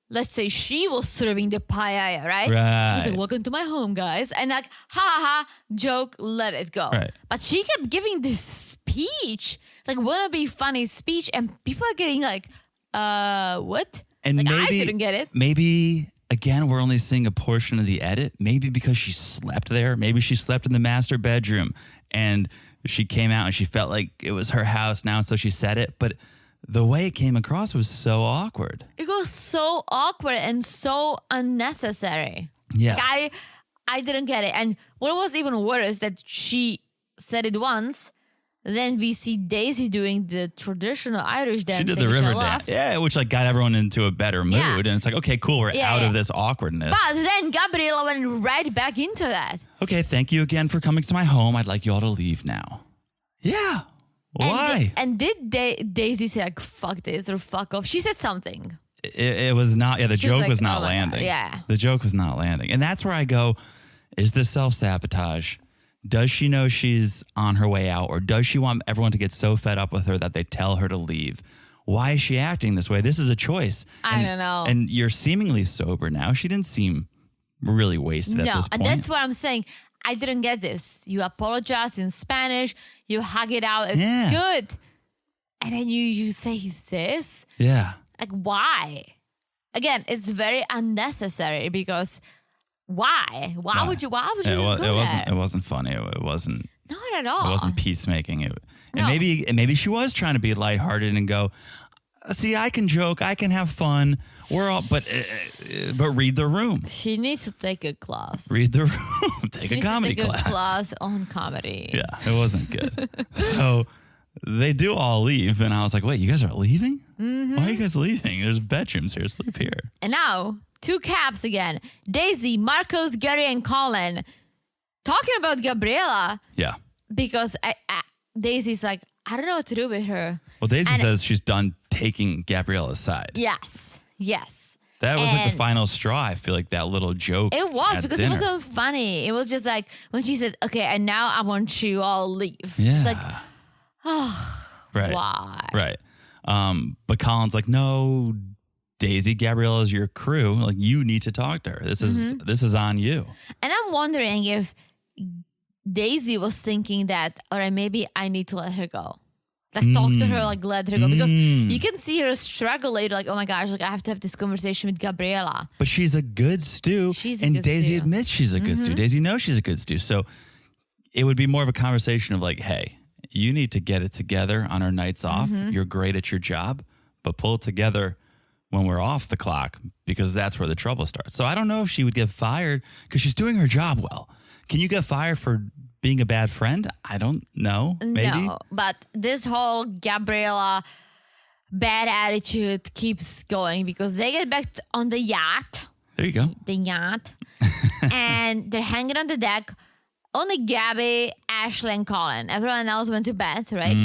let's say, she was serving the paella, right? Right. She was like, welcome to my home, guys. And like, ha ha ha, joke, let it go. Right. But she kept giving this speech, like, wanna be funny speech, and people are getting like, what? And like, maybe, I didn't get it. Maybe, again, we're only seeing a portion of the edit. Maybe because she slept there. Maybe she slept in the master bedroom and she came out and she felt like it was her house now. And so she said it. But the way it came across was so awkward. It was so awkward and so unnecessary. Yeah. Like, I didn't get it. And what was even worse that she said it once, then we see Daisy doing the traditional Irish She dancing. did the river left. dance. Yeah, which like got everyone into a better mood. Yeah. And it's like, okay, cool. We're Yeah, out yeah. of this awkwardness. But then Gabriela went right back into that. Okay, thank you again for coming to my home. I'd like you all to leave now. Yeah. Why? And did Daisy say like, fuck this or fuck off? She said something. It was not, the She was joke like, was not oh my God, landing. yeah. The joke was not landing. And that's where I go, is this self-sabotage? Does she know she's on her way out, or does she want everyone to get so fed up with her that they tell her to leave? Why is she acting this way? This is a choice. I don't know. And you're seemingly sober now. She didn't seem really wasted at No, this and point. that's what I'm saying. I didn't get this. You apologize in Spanish. You hug it out. It's Yeah. good. And then you say this? Yeah. Like, why? Again, it's very unnecessary because why? Why would you go there? It wasn't funny. It wasn't. Not at all. It wasn't peacemaking. And No. maybe she was trying to be lighthearted and go, see, I can joke, I can have fun. We're all, but read the room. She needs to take a class. Read the room. Take She a needs comedy to take class. a class on comedy. Yeah, it wasn't good. So they do all leave, and I was like, wait, you guys are leaving? Mm-hmm. Why are you guys leaving? There's bedrooms here. Sleep here. And now, two caps again. Daisy, Marcos, Gary, and Colin talking about Gabriela Yeah. because Daisy's like, I don't know what to do with her. Well, Daisy And- says she's done taking Gabriela's side. Yes. That was like And the final straw. I feel like that little joke. it was at because dinner. it wasn't funny. It was just like when she said, okay, and now I want you all leave. Yeah. It's like, right. why? Right. But Colin's like, no, Daisy, Gabriela is your crew. Like, you need to talk to her. This is on you. And I'm wondering if Daisy was thinking that, all right, maybe I need to let her go. Like talk to her, like let her go. Because you can see her struggle later, like, oh my gosh, like I have to have this conversation with Gabriela. But she's a good stew. And Daisy admits she's a good stew. Daisy knows she's a good stew. So it would be more of a conversation of like, hey, you need to get it together on our nights off. You're great at your job, but pull it together when we're off the clock, because that's where the trouble starts. So I don't know if she would get fired because she's doing her job well. Can you get fired for being a bad friend? I don't know. Maybe. No, but this whole Gabriela bad attitude keeps going because they get back on the yacht. There you go. The yacht. And they're hanging on the deck. Only Gabby, Ashley, and Colin. Everyone else went to bed, right?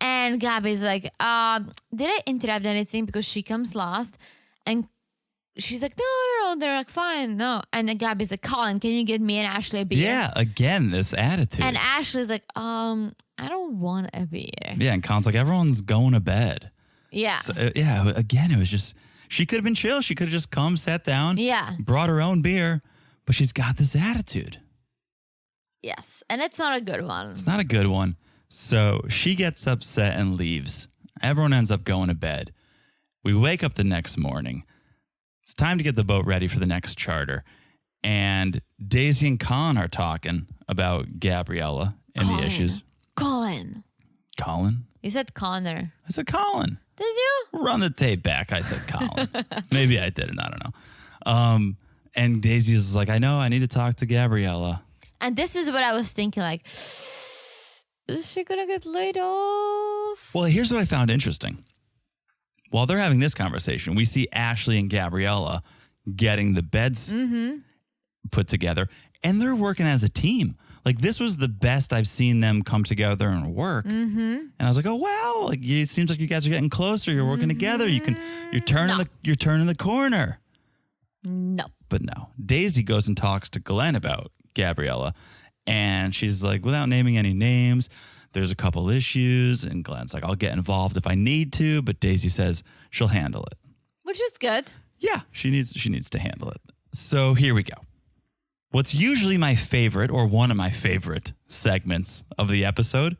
And Gabby's like, did I interrupt anything? Because she comes last. And she's like, no. They're like, fine, no. And then Gabby's like, Colin, can you get me and Ashley a beer? Yeah, again, this attitude. And Ashley's like, I don't want a beer. Yeah, and Colin's like, everyone's going to bed. Yeah. So, again, it was just, she could have been chill. She could have just come, sat down, brought her own beer, but she's got this attitude. Yes, and it's not a good one. It's not a good one. So she gets upset and leaves. Everyone ends up going to bed. We wake up the next morning. It's time to get the boat ready for the next charter. And Daisy and Colin are talking about Gabriela and the issues. Colin. You said Connor. I said Colin. Did you? Run the tape back. I said Colin. Maybe I didn't. I don't know. And Daisy's like, I know, I need to talk to Gabriela. And this is what I was thinking, like, is she going to get laid off? Well, here's what I found interesting. While they're having this conversation, we see Ashley and Gabriela getting the beds put together, and they're working as a team. Like, this was the best I've seen them come together and work. And I was like, oh, wow, like, it seems like you guys are getting closer. You're working together. You're turning the corner. No. But no. Daisy goes and talks to Glenn about Gabriela, and she's like, without naming any names, there's a couple issues, and Glenn's like, I'll get involved if I need to, but Daisy says she'll handle it. Which is good. Yeah, she needs to handle it. So here we go. What's usually my favorite, or one of my favorite segments of the episode,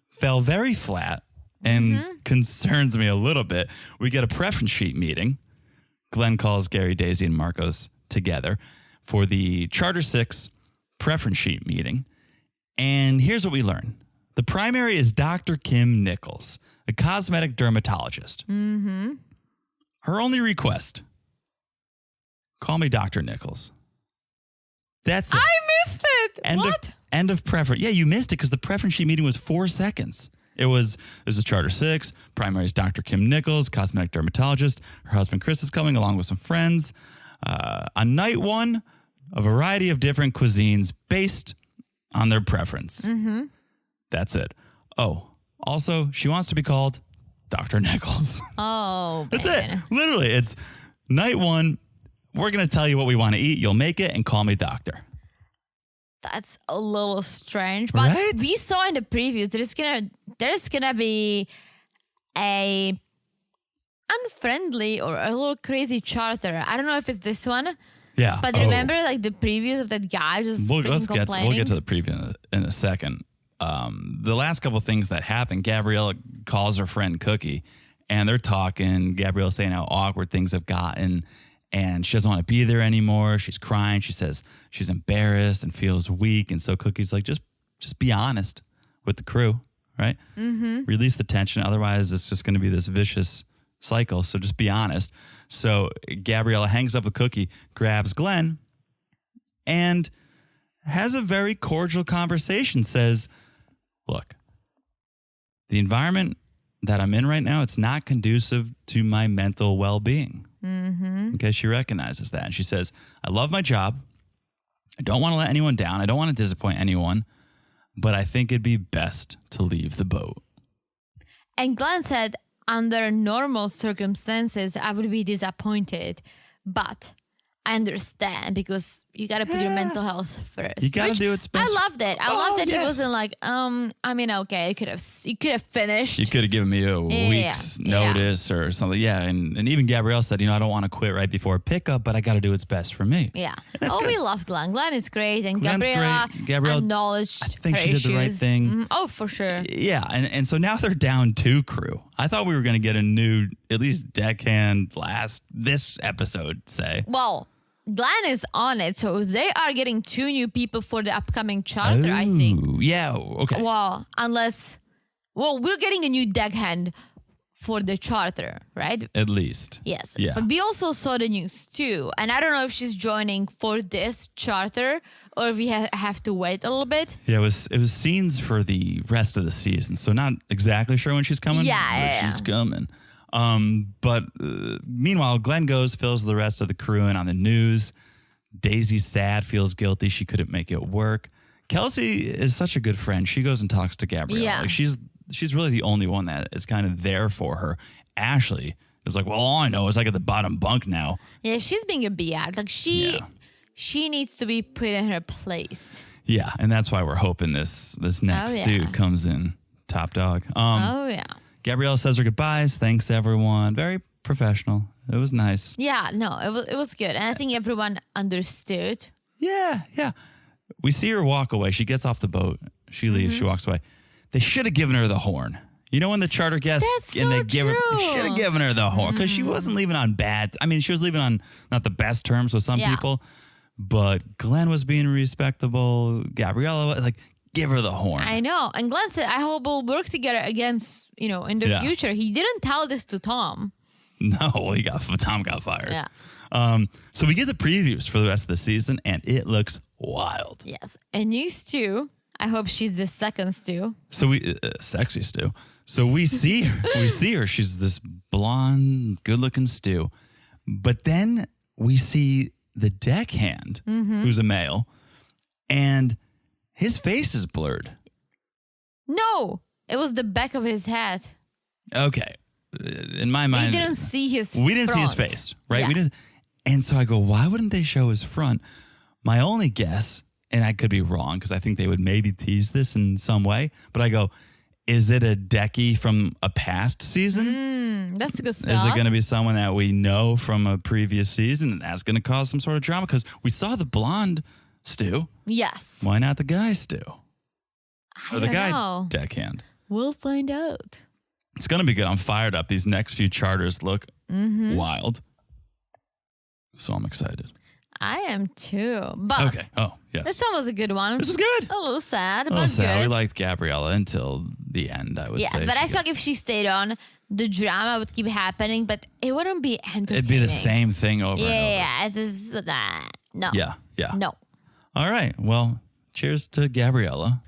fell very flat and concerns me a little bit. We get a preference sheet meeting. Glenn calls Gary, Daisy, and Marcos together for the Charter 6 preference sheet meeting. And here's what we learn. The primary is Dr. Kim Nichols, a cosmetic dermatologist. Her only request, call me Dr. Nichols. That's it. I missed it. End of preference. Yeah, you missed it because the preference sheet meeting was 4 seconds. This is Charter 6. Primary is Dr. Kim Nichols, cosmetic dermatologist. Her husband Chris is coming along with some friends. On night 1, a variety of different cuisines based on their preference. That's it. Oh, also, she wants to be called Dr. Nichols. Oh, That's it. Literally, it's night 1. We're going to tell you what we want to eat. You'll make it and call me doctor. That's a little strange. But right? we saw in the previews there's gonna be a unfriendly or a little crazy charter. I don't know if it's this one. Yeah. But remember like the previews of that guy just complaining? We'll get to the preview in a second. The last couple of things that happened, Gabriela calls her friend Cookie, and they're talking. Gabriela's saying how awkward things have gotten, and she doesn't want to be there anymore. She's crying. She says she's embarrassed and feels weak. And so Cookie's like, just be honest with the crew, right? Release the tension. Otherwise, it's just going to be this vicious cycle. So just be honest. So Gabriela hangs up with Cookie, grabs Glenn, and has a very cordial conversation. Says, look, the environment that I'm in right now, it's not conducive to my mental well-being. Okay, she recognizes that. And she says, I love my job. I don't want to let anyone down. I don't want to disappoint anyone. But I think it'd be best to leave the boat. And Glenn said, under normal circumstances, I would be disappointed. But I understand because you got to put your mental health first. You got to which do what's best. I loved it. I loved that he wasn't like, I mean, okay, you could have finished. You could have given me a week's notice or something. Yeah, and even Gabrielle said, I don't want to quit right before pickup, but I got to do what's best for me. Yeah. Good. We love Glenn. Glenn is great, and Glenn's Gabriella acknowledged I think her she did the right issues. thing. Mhm. Oh, for sure. Yeah, and so now they're down 2 crew. I thought we were going to get a new, at least deckhand this episode, say. Well, Glenn is on it, so they are getting 2 new people for the upcoming charter, I think. Yeah, okay. Well, we're getting a new deckhand for the charter, right? At least. Yes. Yeah. But we also saw the news too, and I don't know if she's joining for this charter or if we have to wait a little bit. Yeah, it was scenes for the rest of the season, so not exactly sure when she's coming. Yeah. She's coming. But meanwhile, Glenn fills the rest of the crew in on the news. Daisy's sad, feels guilty. She couldn't make it work. Kelsey is such a good friend. She goes and talks to Gabrielle. Yeah. Like she's really the only one that is kind of there for her. Ashley is like, well, all I know is I got the bottom bunk now. Yeah, she's being a biatch. Like she needs to be put in her place. Yeah, and that's why we're hoping this next dude comes in top dog. Gabrielle says her goodbyes. Thanks, everyone. Very professional. It was nice. Yeah, no, it was good. And I think everyone understood. Yeah. We see her walk away. She gets off the boat. She leaves. She walks away. They should have given her the horn. When the charter guests That's so they should have given her the horn because she wasn't leaving on bad. I mean, she was leaving on not the best terms with some people, but Glenn was being respectable. Gabriella, give her the horn. I know. And Glenn said, I hope we'll work together again, in the future. He didn't tell this to Tom. No, Tom got fired. Yeah. So we get the previews for the rest of the season, and it looks wild. Yes. And new Stu, I hope she's the second Stu. So sexy Stu. So we see her. She's this blonde, good-looking Stu. But then we see the deckhand, who's a male, and his face is blurred. No, it was the back of his head. Okay. In my mind, we didn't see his face, right? Yeah. We didn't. And so I go, why wouldn't they show his front? My only guess, and I could be wrong because I think they would maybe tease this in some way, but I go, is it a Decky from a past season? That's a good thought. Is it going to be someone that we know from a previous season? And that's going to cause some sort of drama because we saw the blonde Stu. Yes. Why not the guy Stu? I don't know. Deckhand. We'll find out. It's going to be good. I'm fired up. These next few charters look wild. So I'm excited. I am too. But okay. Oh, yes. This one was a good one. This was good. A little sad, but good. We liked Gabriella until the end, I would say. Yes, but I feel like if she stayed on, the drama would keep happening, but it wouldn't be entertaining. It'd be the same thing over and over. Yeah, it is no. Yeah. No. All right. Well, cheers to Gabriella.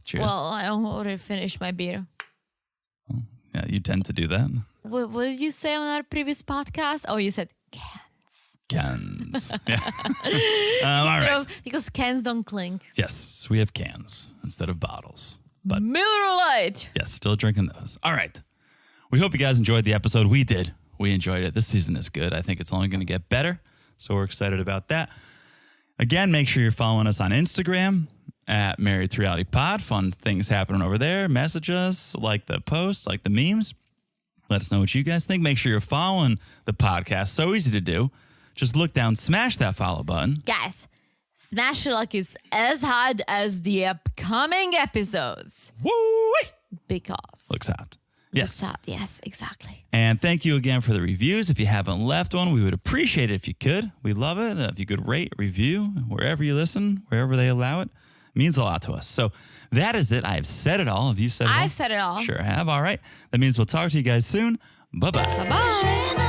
Cheers. Well, I already finished my beer. Yeah, you tend to do that. What did you say on our previous podcast? Oh, you said cans. Cans. Yeah. All right. Because cans don't clink. Yes, we have cans instead of bottles. But Miller Lite. Yes, still drinking those. All right. We hope you guys enjoyed the episode. We did. We enjoyed it. This season is good. I think it's only going to get better. So we're excited about that. Again, make sure you're following us on Instagram at Married to Reality Pod. Fun things happening over there. Message us, like the posts, like the memes. Let us know what you guys think. Make sure you're following the podcast. So easy to do. Just look down, smash that follow button. Guys, smash it like it's as hot as the upcoming episodes. Woo! Because. Looks hot. Yes. Looks hot. Yes, exactly. And thank you again for the reviews. If you haven't left one, we would appreciate it if you could. We love it. If you could rate, review, wherever you listen, wherever they allow it. Means a lot to us. So that is it. I've said it all. Have you said it all? I've said it all. Sure have. All right. That means we'll talk to you guys soon. Bye-bye. Bye-bye.